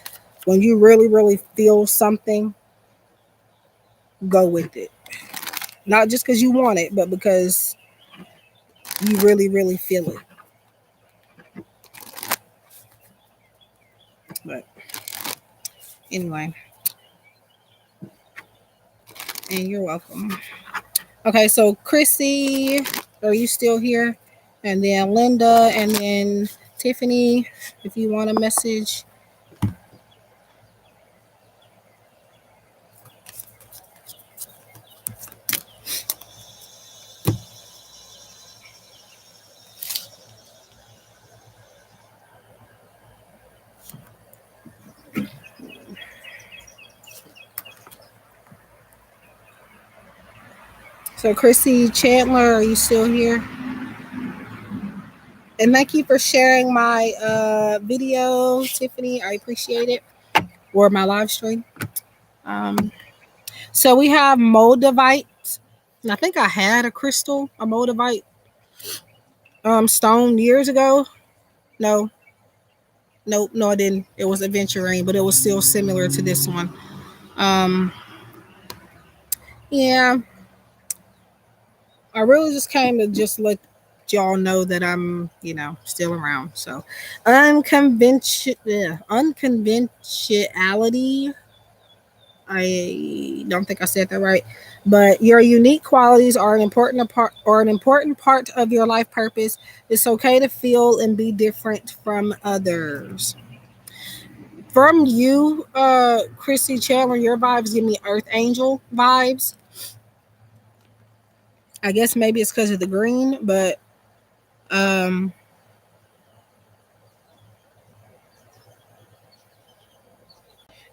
S1: when you really, really feel something, go with it. Not just because you want it, but because you really, really feel it. But anyway, and you're welcome. Okay, so Chrissy, are you still here? And then Linda, and then Tiffany, if you want a message. So, Chrissy Chandler, are you still here? And thank you for sharing my video, Tiffany. I appreciate it. Or my live stream. Um, so we have moldavite. And I think I had a moldavite stone years ago. No, no, I didn't. It was aventurine, but it was still similar to this one. Um, yeah, I really just came to just let y'all know that I'm, still around. So, unconventionality. I don't think I said that right, but your unique qualities are an important part of your life purpose. It's okay to feel and be different from others. From you, Chrissy Chandler, your vibes give me Earth Angel vibes. I guess maybe it's because of the green, but um,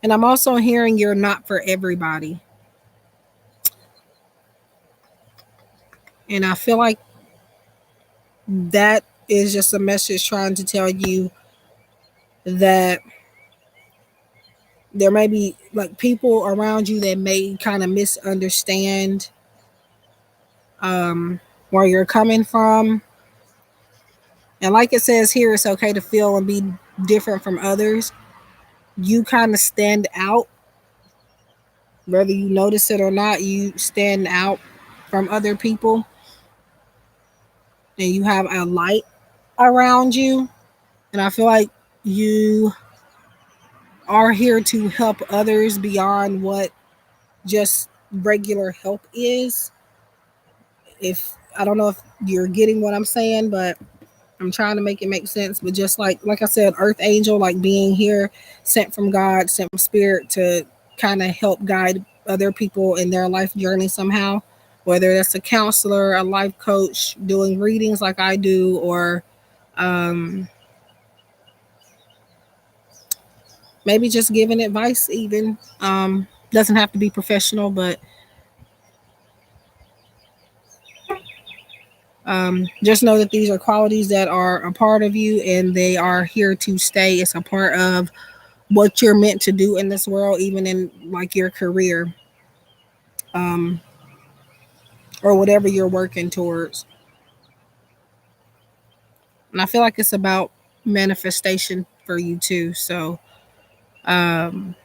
S1: and I'm also hearing you're not for everybody, and I feel like that is just a message trying to tell you that there may be like people around you that may kind of misunderstand um, where you're coming from. And like it says here, it's okay to feel and be different from others. You kind of stand out, whether you notice it or not. You stand out from other people, and you have a light around you. And I feel like you are here to help others beyond what just regular help is. If I don't know if you're getting what I'm saying, but I'm trying to make it make sense. But just like I said, Earth Angel, like being here, sent from God, sent from Spirit to kind of help guide other people in their life journey somehow. Whether that's a counselor, a life coach, doing readings like I do, or um, maybe just giving advice. Even doesn't have to be professional, but just know that these are qualities that are a part of you, and they are here to stay. It's a part of what you're meant to do in this world, even in like your career, um, or whatever you're working towards. And I feel like it's about manifestation for you too. So, um,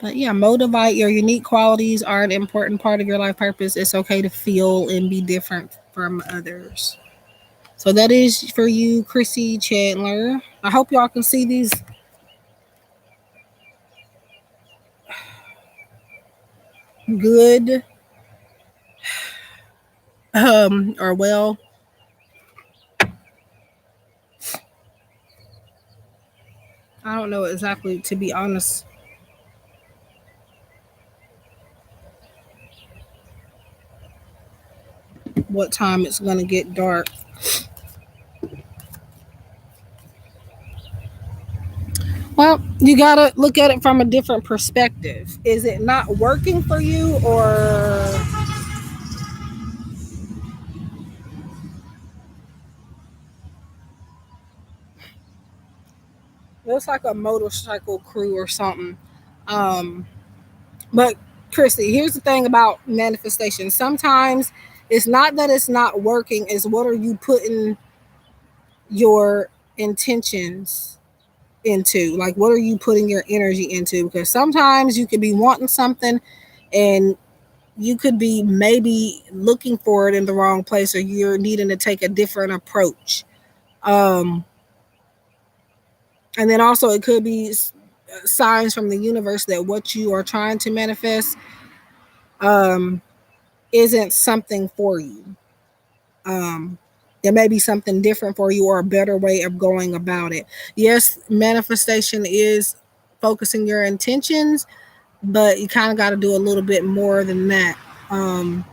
S1: but yeah, motivate. Your unique qualities are an important part of your life purpose. It's okay to feel and be different from others. So that is for you, Chrissy Chandler. I hope y'all can see these good or well. I don't know exactly, to be honest, what time it's gonna get dark. Well, you gotta look at it from a different perspective. Is it not working for you, or looks like a motorcycle crew or something? Um, but Christy, here's the thing about manifestation. Sometimes it's not that it's not working; it's what are you putting your intentions into? Like, what are you putting your energy into? Because sometimes you could be wanting something, and you could be maybe looking for it in the wrong place, or you're needing to take a different approach. Um, and then also it could be signs from the universe that what you are trying to manifest um, isn't something for you. Um, there may be something different for you, or a better way of going about it. Yes, manifestation is focusing your intentions, but you kind of got to do a little bit more than that. Um,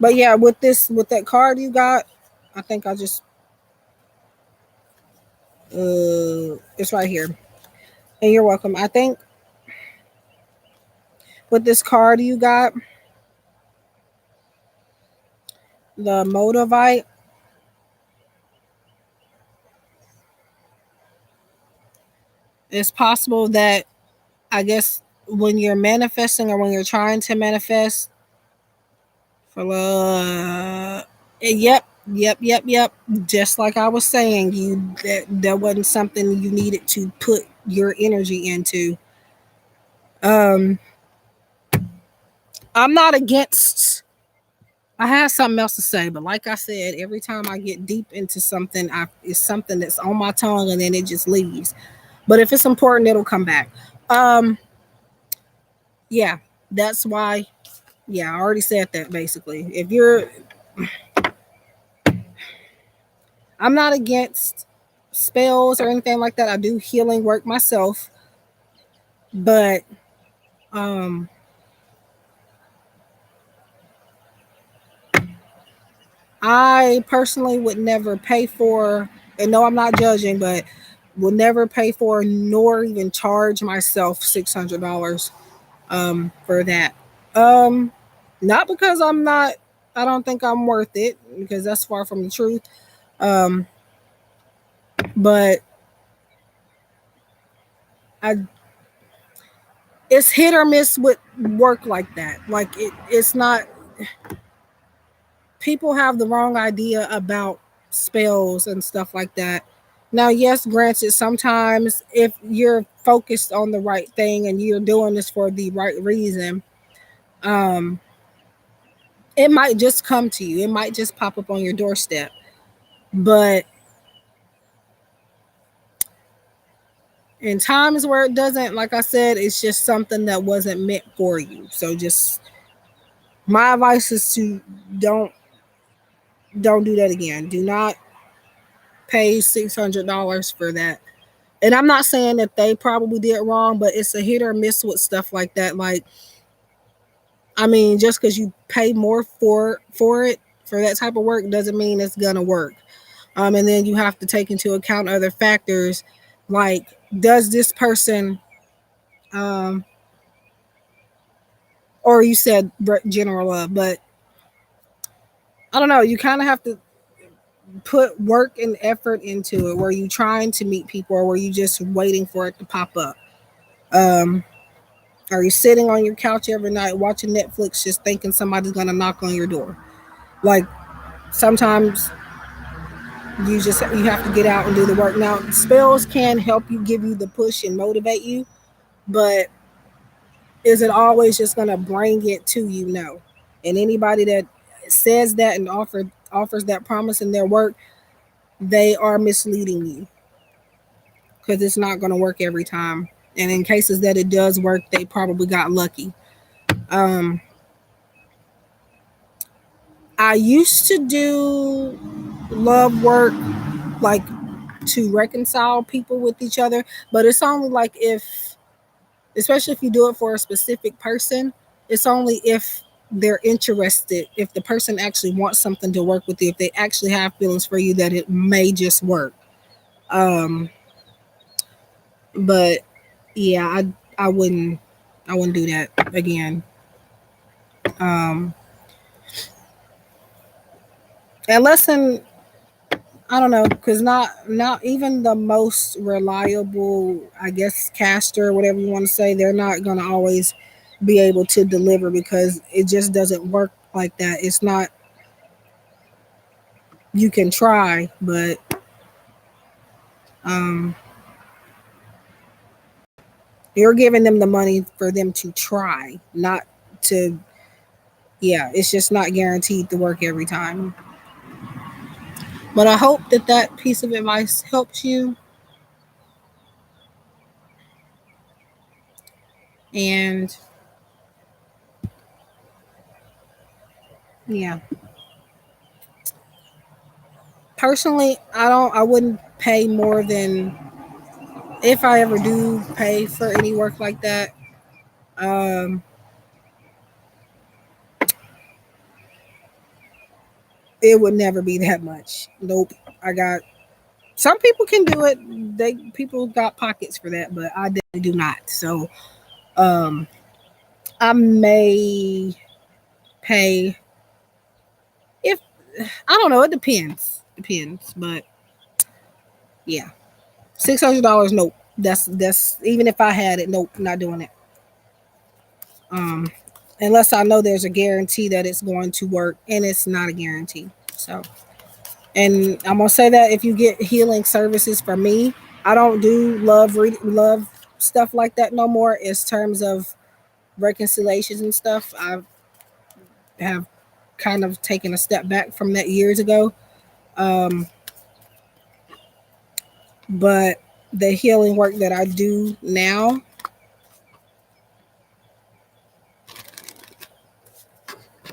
S1: but yeah, with that card you got, I think it's right here. And you're welcome. I think with this card you got, the Motivite, it's possible that, I guess, when you're manifesting or when you're trying to manifest for love, yep. Just like I was saying, that wasn't something you needed to put your energy into. Um, I'm not against. I had something else to say, but like I said, every time I get deep into something, it's something that's on my tongue and then it just leaves. But if it's important, it'll come back. Um, yeah, that's why. Yeah, I already said that basically. If you're, I'm not against spells or anything like that. I do healing work myself, but um, I personally would never pay for. And no, I'm not judging, but will never pay for nor even charge myself $600 for that. Um, Not because I'm not. I don't think I'm worth it because that's far from the truth. Um, but I it's hit or miss with work like that. Like it's not. People have the wrong idea about spells and stuff like that. Now, yes, granted, sometimes if you're focused on the right thing and you're doing this for the right reason, um, it might just come to you. It might just pop up on your doorstep. But in times where it doesn't, like I said, it's just something that wasn't meant for you. So just my advice is to don't don't do that again. Do not pay $600 for that. And I'm not saying that they probably did wrong, but it's a hit or miss with stuff like that. Like, I mean, just because you pay more for it for that type of work doesn't mean it's gonna work. And then you have to take into account other factors, like does this person, um, or you said general love, but I don't know. You kind of have to put work and effort into it. Were you trying to meet people, or were you just waiting for it to pop up? Um, Are you sitting on your couch every night watching Netflix, just thinking somebody's gonna knock on your door? Like sometimes you have to get out and do the work. Now spells can help you, give you the push and motivate you, but is it always just gonna bring it to you? No. And anybody that says that and offers that promise in their work, they are misleading you because it's not gonna work every time. And in cases that it does work, they probably got lucky. Um, I used to do love work like to reconcile people with each other, but it's only like if, especially if you do it for a specific person, it's only if they're interested, if the person actually wants something to work with you, if they actually have feelings for you, that it may just work. Um, but yeah, I wouldn't I wouldn't do that again. Um, unless in, I don't know, because not even the most reliable, I guess, caster, whatever you want to say, they're not gonna always be able to deliver because it just doesn't work like that. It's not. You can try, but um, you're giving them the money for them to try, not to. Yeah, it's just not guaranteed to work every time. But I hope that that piece of advice helps you. And yeah, personally, I wouldn't pay more than, if I ever do pay for any work like that, um, it would never be that much. Nope. I got Some people can do it. People got pockets for that, but I definitely do not. So um I may pay if I don't know, it depends. Depends. But yeah. $600, nope. That's even if I had it, nope, not doing it. Um Unless I know there's a guarantee that it's going to work, and it's not a guarantee. So, and I'm gonna say that if you get healing services from me, I don't do love stuff like that no more. As terms of reconciliations and stuff, I have kind of taken a step back from that years ago. Um, but the healing work that I do now,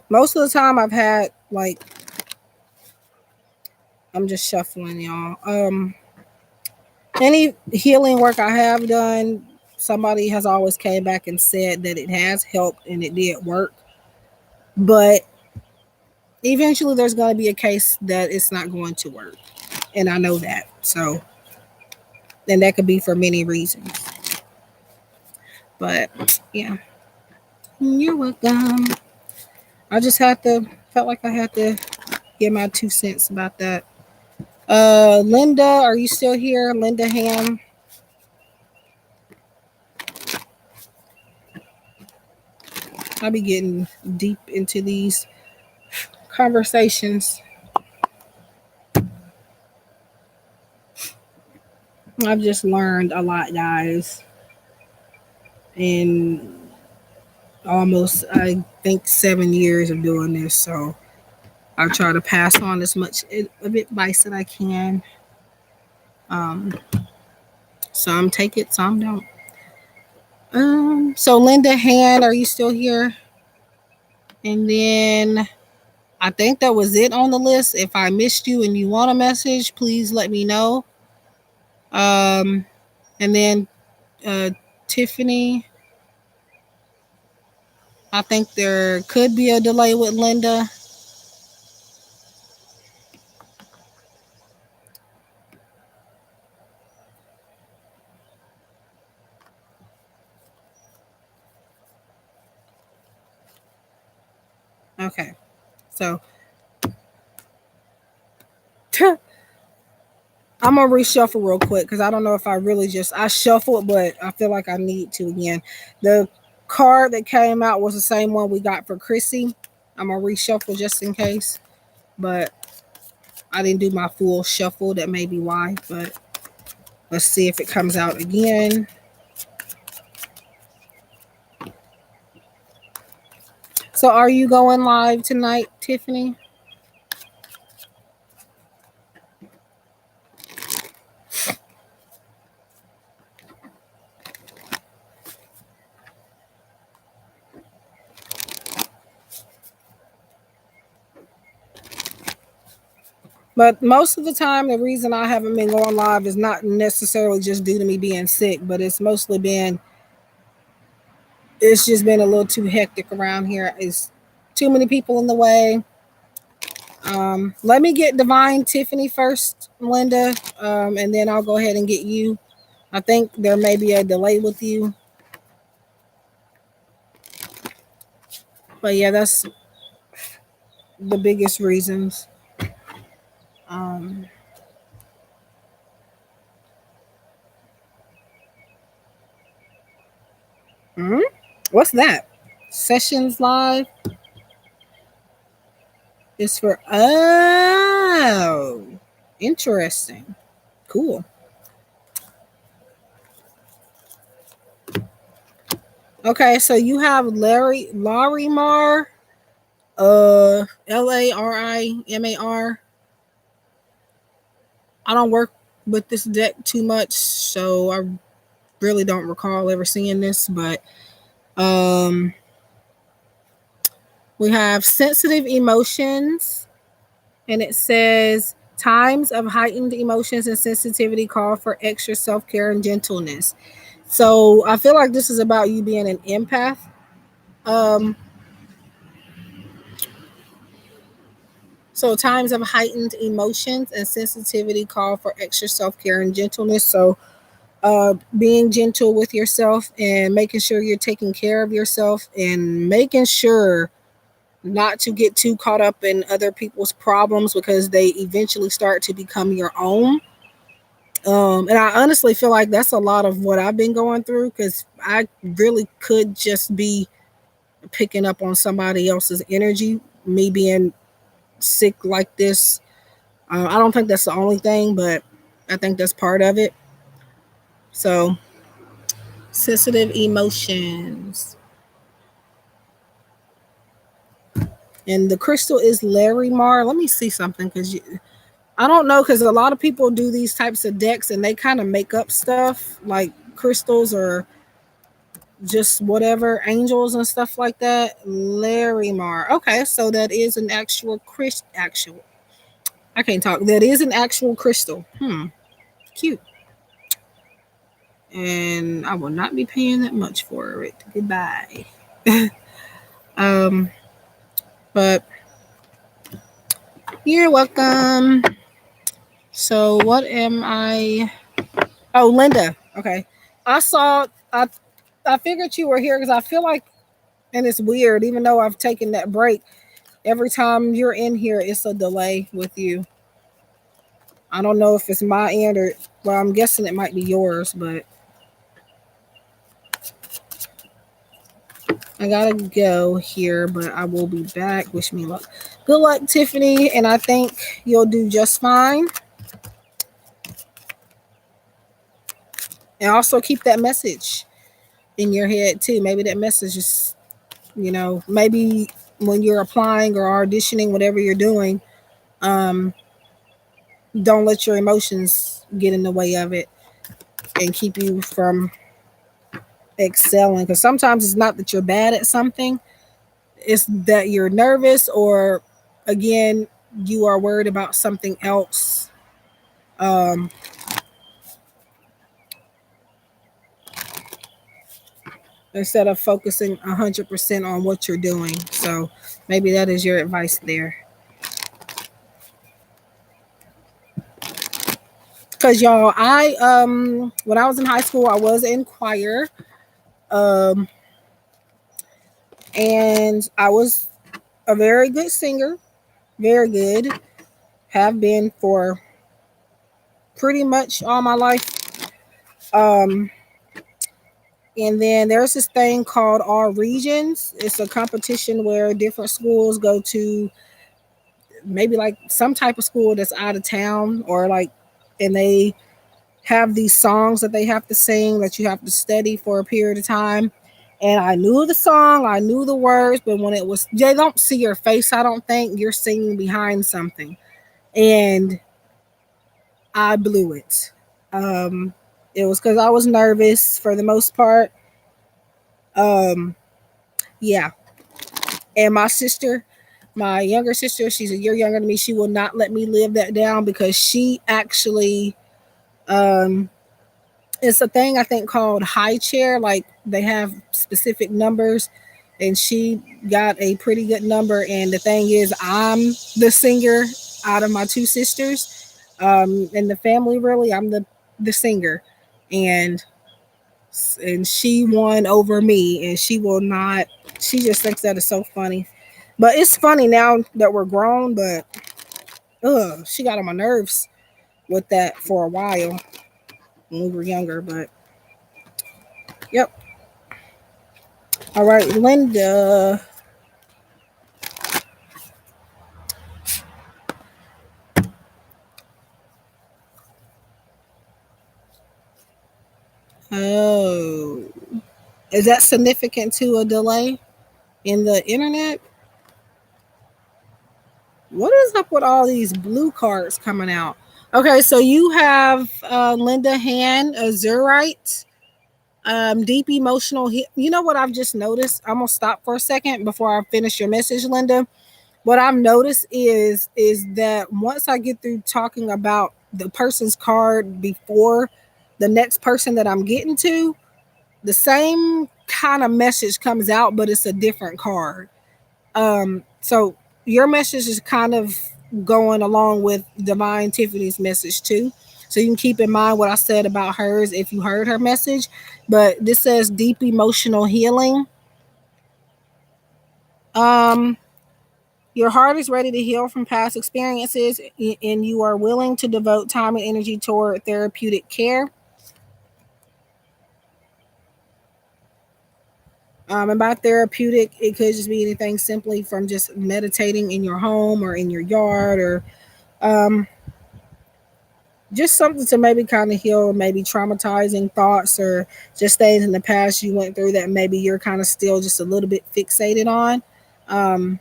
S1: most of the time I've had like, I'm just shuffling, y'all. Any healing work I have done, somebody has always came back and said that it has helped and it did work. But eventually there's going to be a case that it's not going to work. And I know that. So, and that could be for many reasons. But yeah, you're welcome. I just felt like I had to give my 2 cents about that. Linda, are you still here? Linda Ham. I'll be getting deep into these conversations. I've just learned a lot, guys. In almost, I think, 7 years of doing this. So I try to pass on as much advice that I can. Um, some take it, some don't. So Linda Han, are you still here? And then I think that was it on the list. If I missed you and you want a message, please let me know. And then Tiffany, I think there could be a delay with Linda. Okay, so I'm gonna reshuffle real quick because I don't know if I shuffled, but I feel like I need to again. The card that came out was the same one we got for Chrissy. I'm gonna reshuffle just in case, but I didn't do my full shuffle. That may be why, but let's see if it comes out again. So, are you going live tonight, Tiffany? But most of the time, the reason I haven't been going live is not necessarily just due to me being sick, but it's just been a little too hectic around here. It's too many people in the way. Let me get Divine Tiffany first, Linda, and then I'll go ahead and get you. I think there may be a delay with you. But yeah, that's the biggest reasons. Um, hmm? What's that? Sessions live is for, oh, interesting. Cool. Okay, so you have Larimar, Larimar. I don't work with this deck too much, so I really don't recall ever seeing this, but we have sensitive emotions, and it says times of heightened emotions and sensitivity call for extra self-care and gentleness. So I feel like this is about you being an empath. Um, So times of heightened emotions and sensitivity call for extra self-care and gentleness. So being gentle with yourself and making sure you're taking care of yourself and making sure not to get too caught up in other people's problems because they eventually start to become your own. And I honestly feel like that's a lot of what I've been going through because I really could just be picking up on somebody else's energy, me being sick like this. I don't think that's the only thing, but I think that's part of it. So, sensitive emotions. And the crystal is Larry Marr. Let me see something because I don't know because a lot of people do these types of decks and they kind of make up stuff like crystals or just whatever angels and stuff like that. Larry Marr. Okay, so that is an actual actual. I can't talk. That is an actual crystal. Cute. And I will not be paying that much for it. Goodbye. um, but you're welcome. So what am I? Oh, Linda. Okay. I saw. I figured you were here because I feel like, and it's weird. Even though I've taken that break, every time you're in here, it's a delay with you. I don't know if it's my end or, well, I'm guessing it might be yours, but I gotta go here, but I will be back. Wish me luck. Good luck, Tiffany, and I think you'll do just fine. And also keep that message in your head too. Maybe that message is, maybe when you're applying or auditioning, whatever you're doing, um, don't let your emotions get in the way of it and keep you from excelling. Because sometimes it's not that you're bad at something, it's that you're nervous or, again, you are worried about something else. Um, Instead of focusing 100% on what you're doing. So maybe that is your advice there. Because y'all, I when I was in high school, I was in choir. Um and I was a very good singer, very good. Have been for pretty much all my life. Um and then there's this thing called All Regions. It's a competition where different schools go to, maybe like some type of school that's out of town, or like, and they have these songs that they have to sing that you have to study for a period of time. And I knew the song, I knew the words, but when it was, they don't see your face, I don't think you're singing behind something. And I blew it. It was because I was nervous for the most part. Um, yeah. And my sister, my younger sister, she's a year younger than me. She will not let me live that down because she actually, um, it's a thing I think called high chair. Like they have specific numbers, and she got a pretty good number. And the thing is, I'm the singer out of my two sisters, in the family. Really, I'm the singer, and she won over me, and she will not. She just thinks that is so funny, but it's funny now that we're grown. But she got on my nerves with that for a while when we were younger. But yep. All right, Linda. Oh, is that significant to a delay in the internet? What is up with all these blue cards coming out? Okay, so you have Linda Han, Azurite, deep emotional. You know what I've just noticed? I'm gonna stop for a second before I finish your message, Linda. What I've noticed is that once I get through talking about the person's card before the next person that I'm getting to, the same kind of message comes out, but it's a different card. So your message is kind of going along with Divine Tiffany's message too. So you can keep in mind what I said about hers if you heard her message. But this says deep emotional healing. Um, your heart is ready to heal from past experiences, and you are willing to devote time and energy toward therapeutic care. And by therapeutic, it could just be anything simply from just meditating in your home or in your yard, or um, just something to maybe kind of heal maybe traumatizing thoughts or just things in the past you went through that maybe you're kind of still just a little bit fixated on. Um,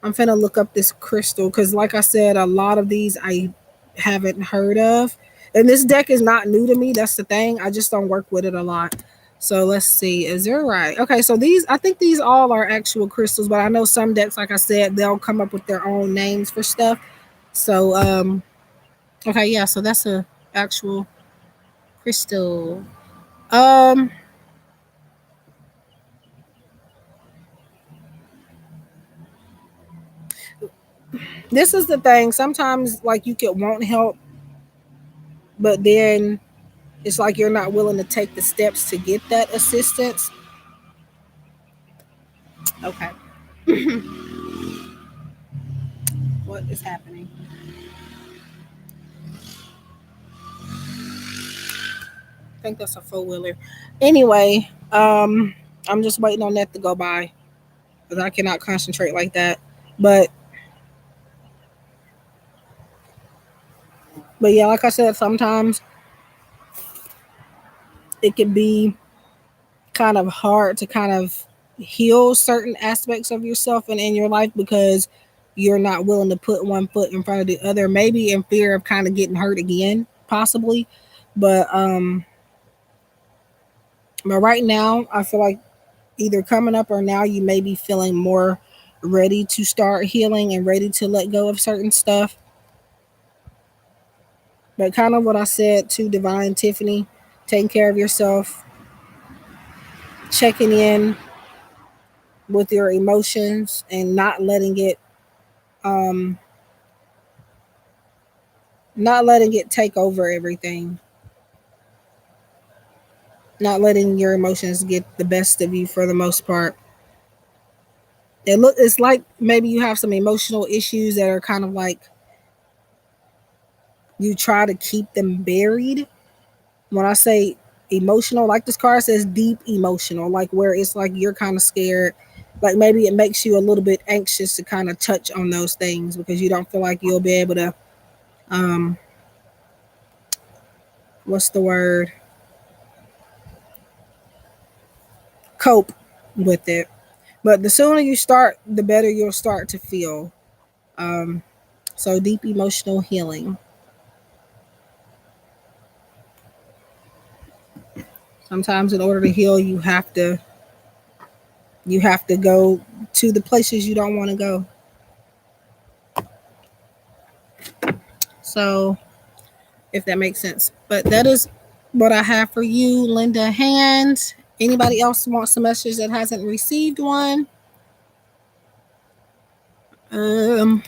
S1: I'm finna look up this crystal because, like I said, a lot of these I haven't heard of. And this deck is not new to me. That's the thing. I just don't work with it a lot. So let's see. Is there right? Okay, so these, I think these all are actual crystals, but I know some decks, like I said, they'll come up with their own names for stuff. So, okay, yeah, so that's a actual crystal. Um, this is the thing. Sometimes, like, you could want help, but then it's like you're not willing to take the steps to get that assistance. Okay. What is happening? I think that's a four wheeler. Anyway, I'm just waiting on that to go by because I cannot concentrate like that. But but yeah, like I said, sometimes it can be kind of hard to kind of heal certain aspects of yourself and in your life because you're not willing to put one foot in front of the other, maybe in fear of kind of getting hurt again, possibly. But but right now I feel like either coming up or now you may be feeling more ready to start healing and ready to let go of certain stuff. But kind of what I said to Divine Tiffany, taking care of yourself, checking in with your emotions and um not letting it take over everything, not letting your emotions get the best of you for the most part. It's like maybe you have some emotional issues that are kind of like you try to keep them buried. When I say emotional, like this card says deep emotional, like where it's like you're kind of scared, like maybe it makes you a little bit anxious to kind of touch on those things because you don't feel like you'll be able to um what's the word, cope with it. But the sooner you start, the better you'll start to feel. um so deep emotional healing. Sometimes in order to heal, you have to go to the places you don't want to go. So if that makes sense. But that is what I have for you, Linda Hand. Anybody else wants a message that hasn't received one? Um,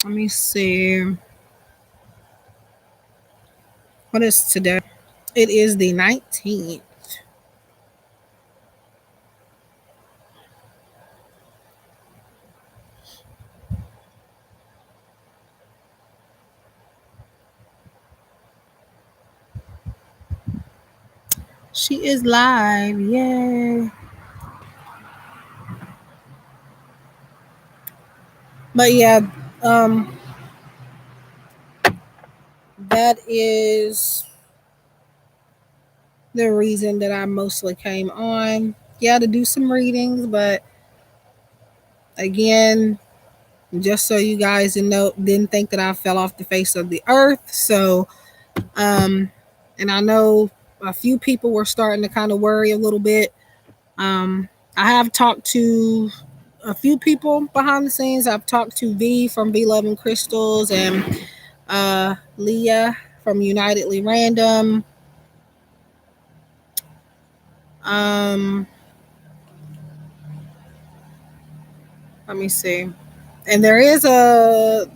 S1: Let me see. What is today? It is the 19th. She is live. Yay. But yeah, um, that is the reason that I mostly came on. Yeah, to do some readings, but again, just so you guys didn't think that I fell off the face of the earth. So, and I know a few people were starting to kind of worry a little bit. I have talked to a few people behind the scenes. I've talked to V from V Loving Crystals and Leah from Unitedly Random. Um, let me see. And there is a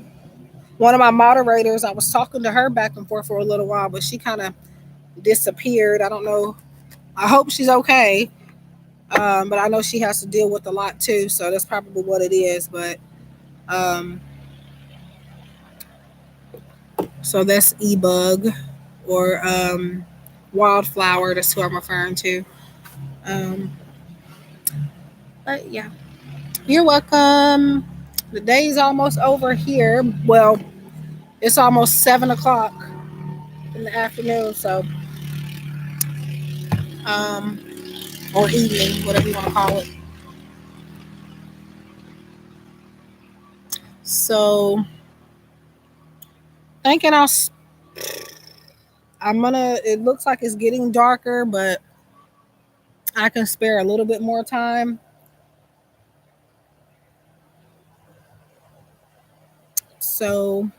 S1: one of my moderators. I was talking to her back and forth for a little while, but she kind of disappeared. I don't know. I hope she's okay. But I know she has to deal with a lot too, so that's probably what it is. But um, so that's e-bug or wildflower. That's who I'm referring to. Um, but yeah, you're welcome. The day's almost over here. Well, it's almost 7 o'clock in the afternoon, so um, or evening, whatever you want to call it. So thinking I'm gonna. It looks like it's getting darker, but I can spare a little bit more time. So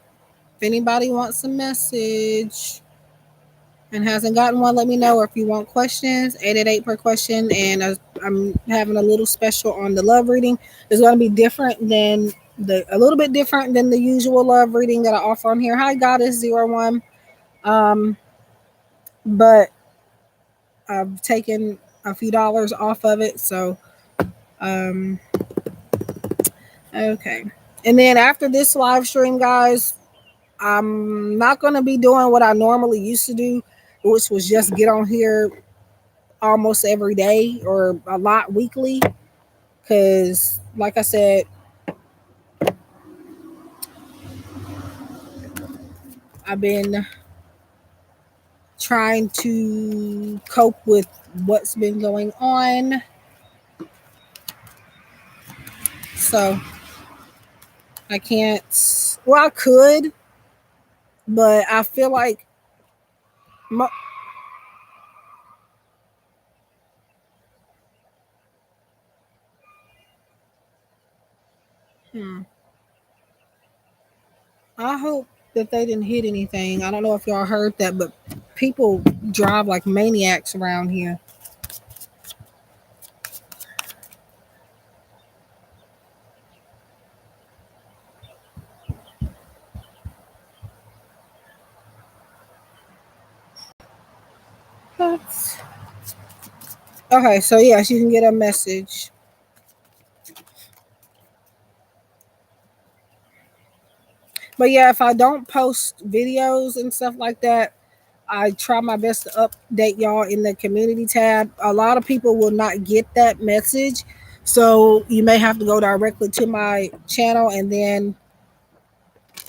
S1: if anybody wants a message and hasn't gotten one, let me know. Or if you want questions, 888 per question. And I'm having a little special on the love reading. It's going to be different than a little bit different than the usual love reading that I offer on here. Hi, Goddess 01. Um, but I've taken a few dollars off of it. So, um, okay. And then after this live stream, guys, I'm not going to be doing what I normally used to do, which was just get on here almost every day or a lot weekly. Because, like I said, I've been trying to cope with what's been going on. So I can't, well, I could, but I feel like, my, hmm, I hope that they didn't hit anything. I don't know if y'all heard that, but people drive like maniacs around here. That's okay. So yes, you can get a message. But yeah, if I don't post videos and stuff like that, I try my best to update y'all in the community tab. A lot of people will not get that message. So you may have to go directly to my channel and then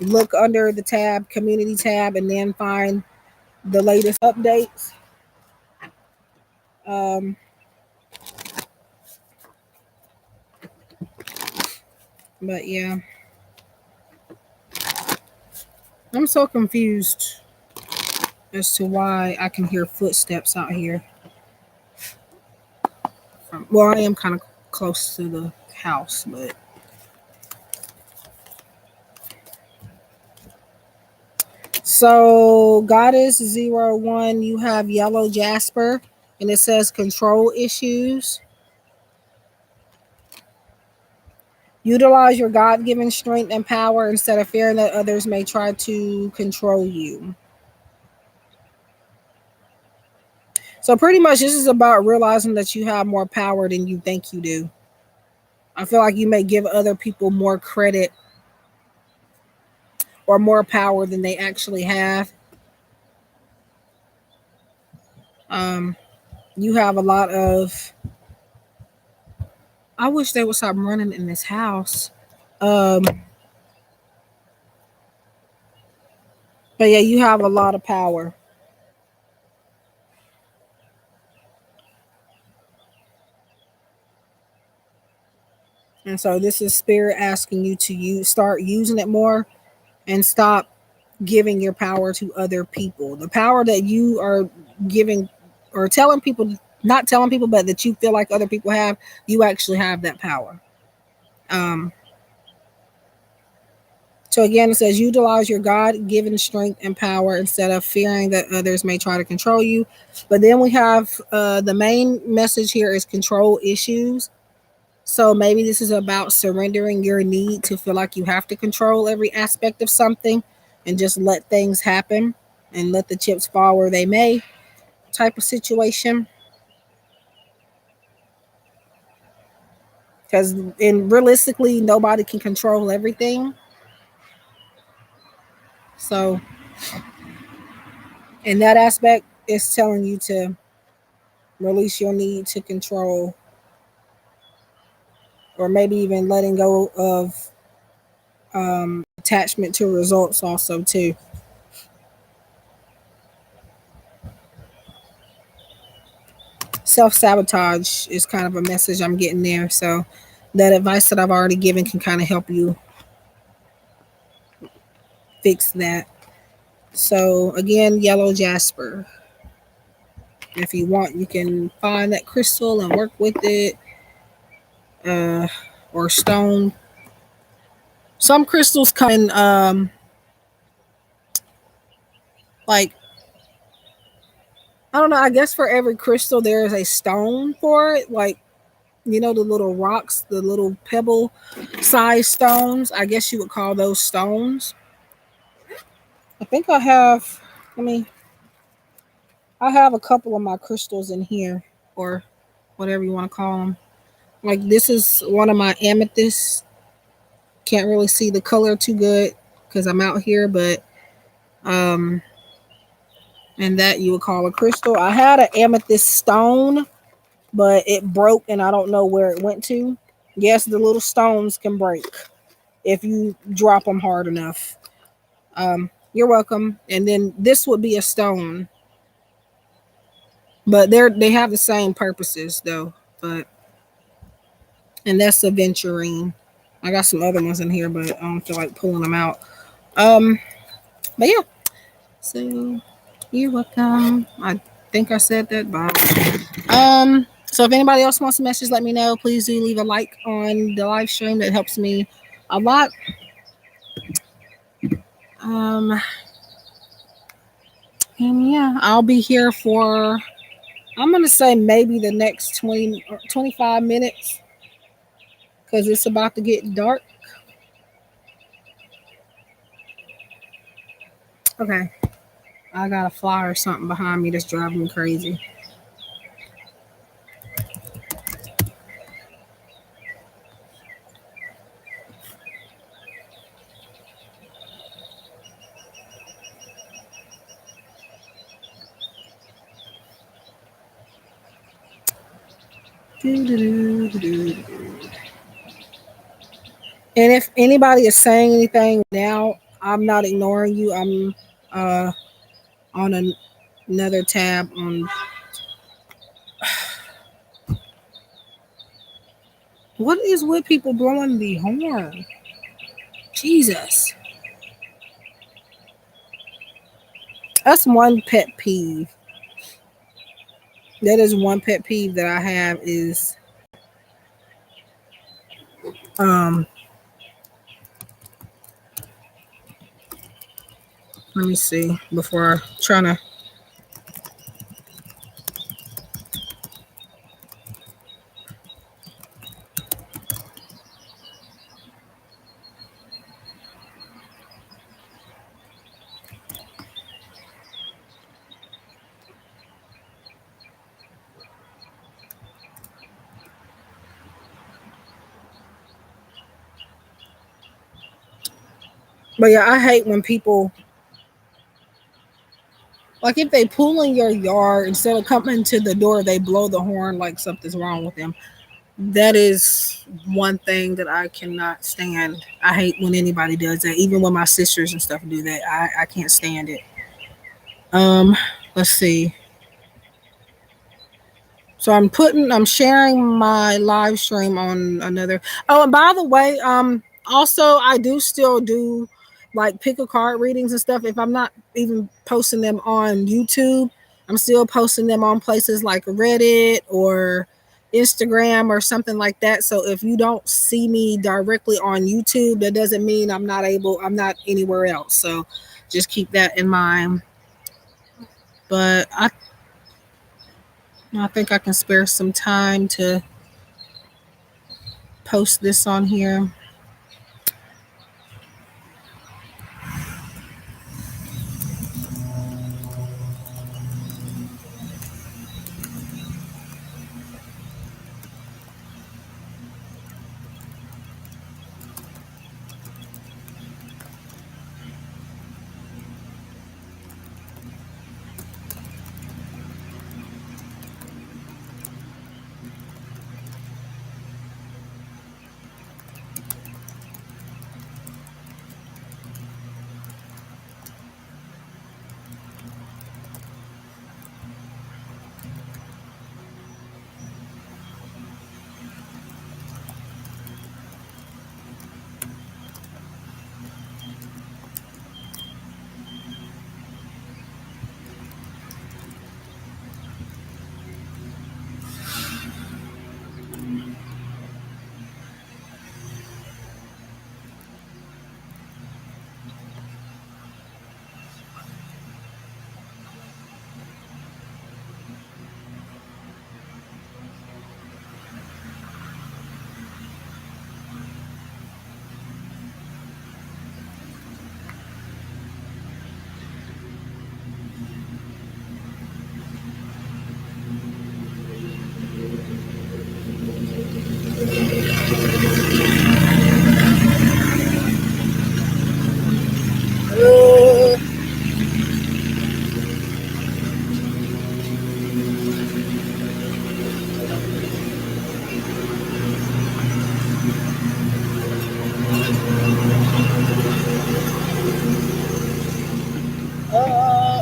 S1: look under the tab, community tab, and then find the latest updates. Um, but yeah, I'm so confused as to why I can hear footsteps out here. Well, I am kind of close to the house, but so Goddess 01, you have yellow jasper, and it says control issues. Utilize your God-given strength and power instead of fearing that others may try to control you. So pretty much this is about realizing that you have more power than you think you do. I feel like you may give other people more credit or more power than they actually have. Um, you have a lot of. I wish they would stop running in this house. Um, but yeah, you have a lot of power. And so this is spirit asking you to start using it more and stop giving your power to other people. The power that you are giving or telling people, not telling people, but that you feel like other people have, you actually have that power. Um, So again, it says utilize your God-given strength and power instead of fearing that others may try to control you. But then we have the main message here is control issues. So maybe this is about surrendering your need to feel like you have to control every aspect of something and just let things happen and let the chips fall where they may type of situation. Because in realistically, nobody can control everything. So in that aspect, it's telling you to release your need to control, or maybe even letting go of attachment to results also too. Self-sabotage is kind of a message I'm getting there. So that advice that I've already given can kind of help you fix that. So again, yellow jasper. If you want, you can find that crystal and work with it, uh, or stone. Some crystals come in, like, I don't know. I guess for every crystal there is a stone for it. Like, you know, the little rocks, the little pebble size stones. I guess you would call those stones. I think I have. Let me. I have a couple of my crystals in here, or whatever you want to call them. Like, this is one of my amethysts. Can't really see the color too good because I'm out here, but um, and that you would call a crystal. I had an amethyst stone, but it broke and I don't know where it went to. Yes, the little stones can break if you drop them hard enough. You're welcome. And then this would be a stone, but they have the same purposes though. But and that's a venturine. I got some other ones in here, but I don't feel like pulling them out. Um, but yeah. So you're welcome. I think I said that. Bye. So if anybody else wants a message, let me know. Please do leave a like on the live stream. That helps me a lot. Um, and yeah, I'll be here for, I'm gonna say maybe the next 20 or 25 minutes because it's about to get dark. Okay, I got a fly or something behind me that's driving me crazy. And if anybody is saying anything now, I'm not ignoring you. I'm on another tab on. What is with people blowing the horn? Jesus. That's one pet peeve. That is one pet peeve that I have is um let me see before I trying to. But yeah, I hate when people, like, if they pull in your yard instead of coming to the door, they blow the horn like something's wrong with them. That is one thing that I cannot stand. I hate when anybody does that. Even when my sisters and stuff do that, I can't stand it. Um, let's see. So I'm sharing my live stream on another. Oh, and by the way, also I do still do like pick a card readings and stuff. If I'm not even posting them on YouTube, I'm still posting them on places like Reddit, or Instagram or something like that. So if you don't see me directly on YouTube, that doesn't mean I'm not anywhere else. So just keep that in mind. But I think I can spare some time to post this on here.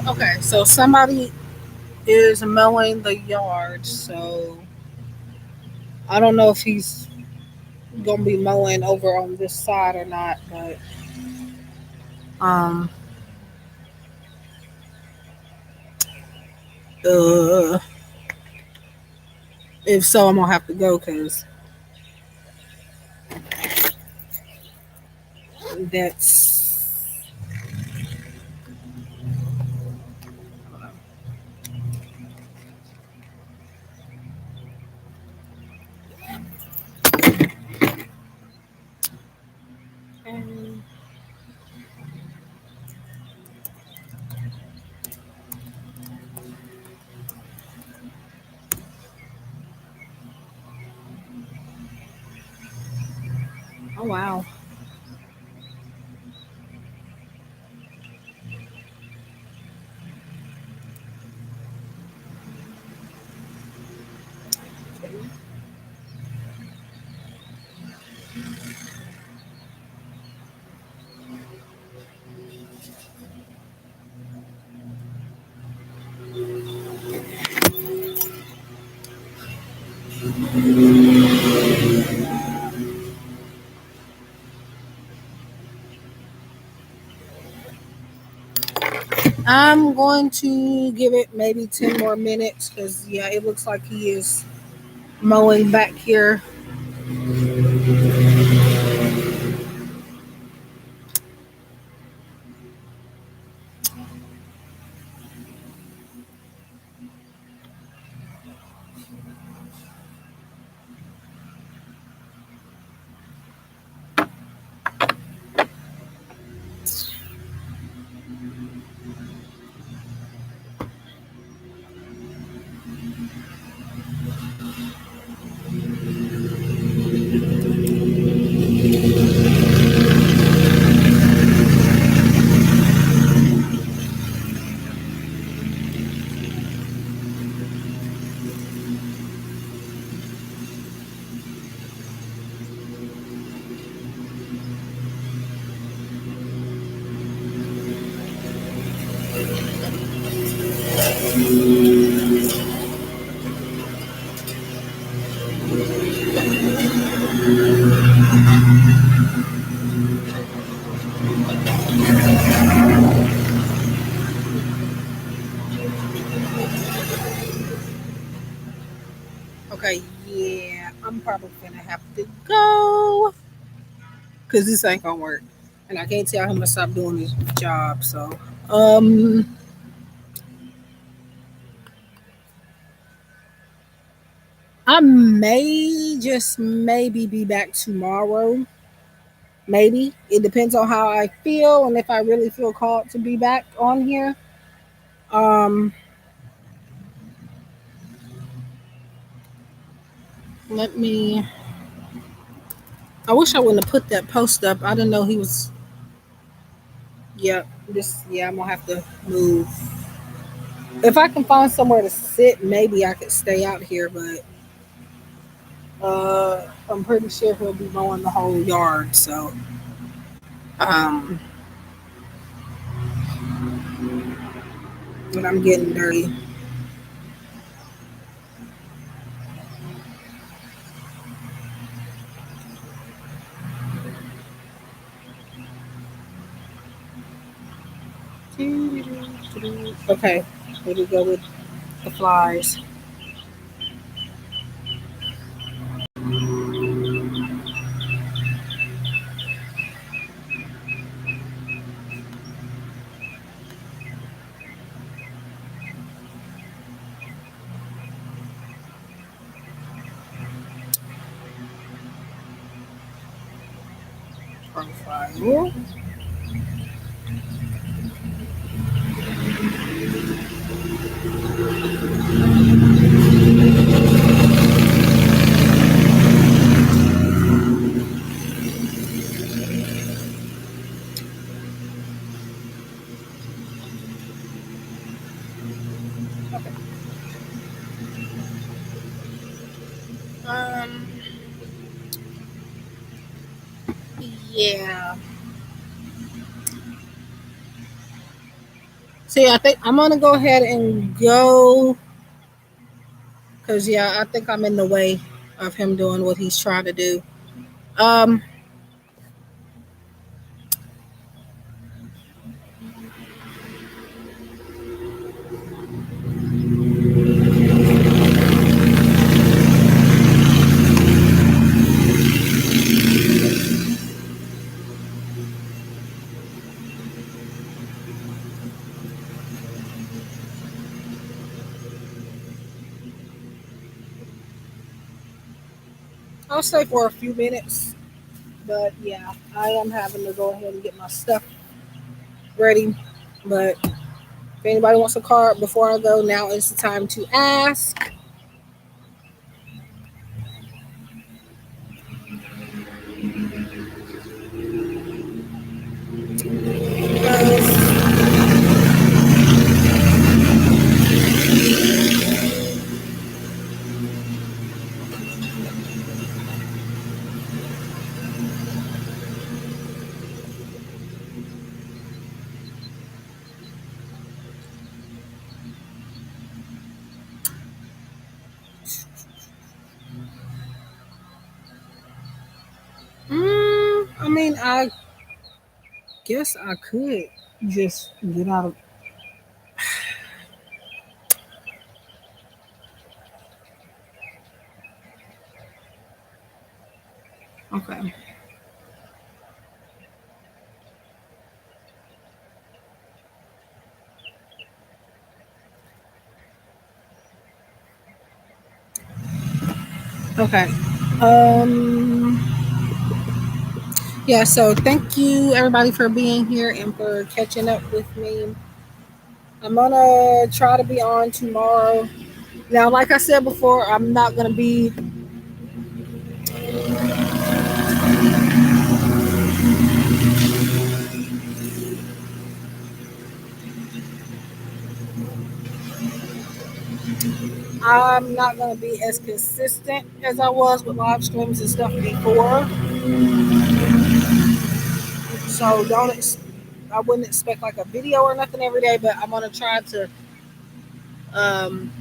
S1: Okay, so somebody is mowing the yard. So I don't know if he's gonna be mowing over on this side or not, but um, uh, if so, I'm gonna have to go because that's. Oh wow. I'm going to give it maybe 10 more minutes because, yeah, it looks like he is mowing back here. Okay, I'm probably gonna have to go because this ain't gonna work, and I can't tell him to stop doing his job. So, um, I may just maybe be back tomorrow. Maybe it depends on how I feel and if I really feel called to be back on here. Um, let me. I wish I wouldn't have put that post up. I didn't know he was. Yep. This. Yeah, I'm gonna have to move. If I can find somewhere to sit, maybe I could stay out here. But I'm pretty sure he'll be mowing the whole yard. So um, when I'm getting dirty. Okay, here we go with the flies. Profile. Um, yeah. See, I think I'm gonna go ahead and go because yeah, I think I'm in the way of him doing what he's trying to do. Um, I'll stay for a few minutes, but yeah, I am having to go ahead and get my stuff ready. But if anybody wants a card before I go, now is the time to ask. I mean, I guess I could just get out of. Okay. Okay. Um. Yeah. So thank you everybody for being here and for catching up with me. I'm gonna try to be on tomorrow. Now, like I said before, I'm not gonna be. I'm not gonna be as consistent as I was with live streams and stuff before. So don't. I wouldn't expect like a video or nothing every day, but I'm gonna try to um,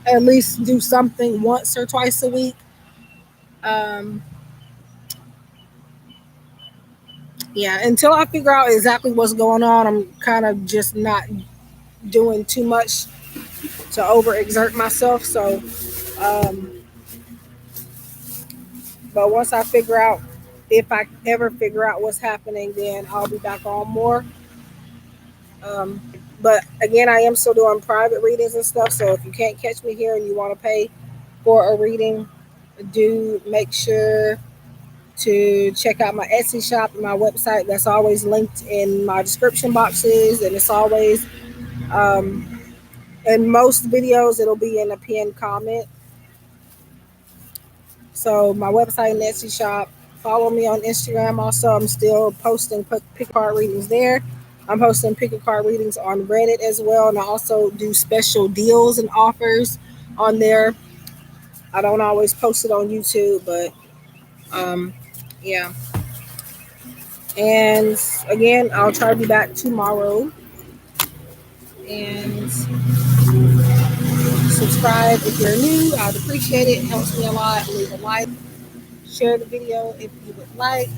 S1: at least do something once or twice a week. Um, yeah, until I figure out exactly what's going on, I'm kind of just not doing too much to overexert myself. So um, But once I figure out, if I ever figure out what's happening, then I'll be back on more. Um, but again, I am still doing private readings and stuff. So if you can't catch me here and you want to pay for a reading, do make sure to check out my Etsy shop and my website. That's always linked in my description boxes, and it's always um, in most videos it'll be in a pinned comment. So my website and Etsy shop. Follow me on Instagram. Also, I'm still posting pick a card readings there. I'm posting pick a card readings on Reddit as well, and I also do special deals and offers on there. I don't always post it on YouTube, but um, yeah. And again, I'll try to be back tomorrow. And subscribe if you're new. I'd appreciate it. It helps me a lot. Leave a like. Share the video if you would like.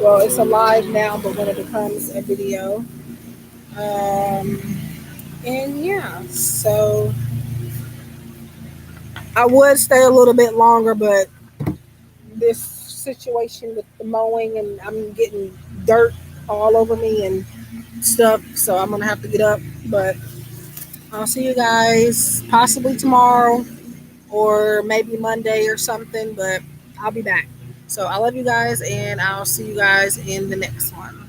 S1: Well, it's a live now, but when it becomes a video. Um, and yeah, so I would stay a little bit longer, but this situation with the mowing and I'm getting dirt all over me and stuff, so I'm gonna have to get up. But I'll see you guys possibly tomorrow or maybe Monday or something, but I'll be back. So I love you guys, and I'll see you guys in the next one.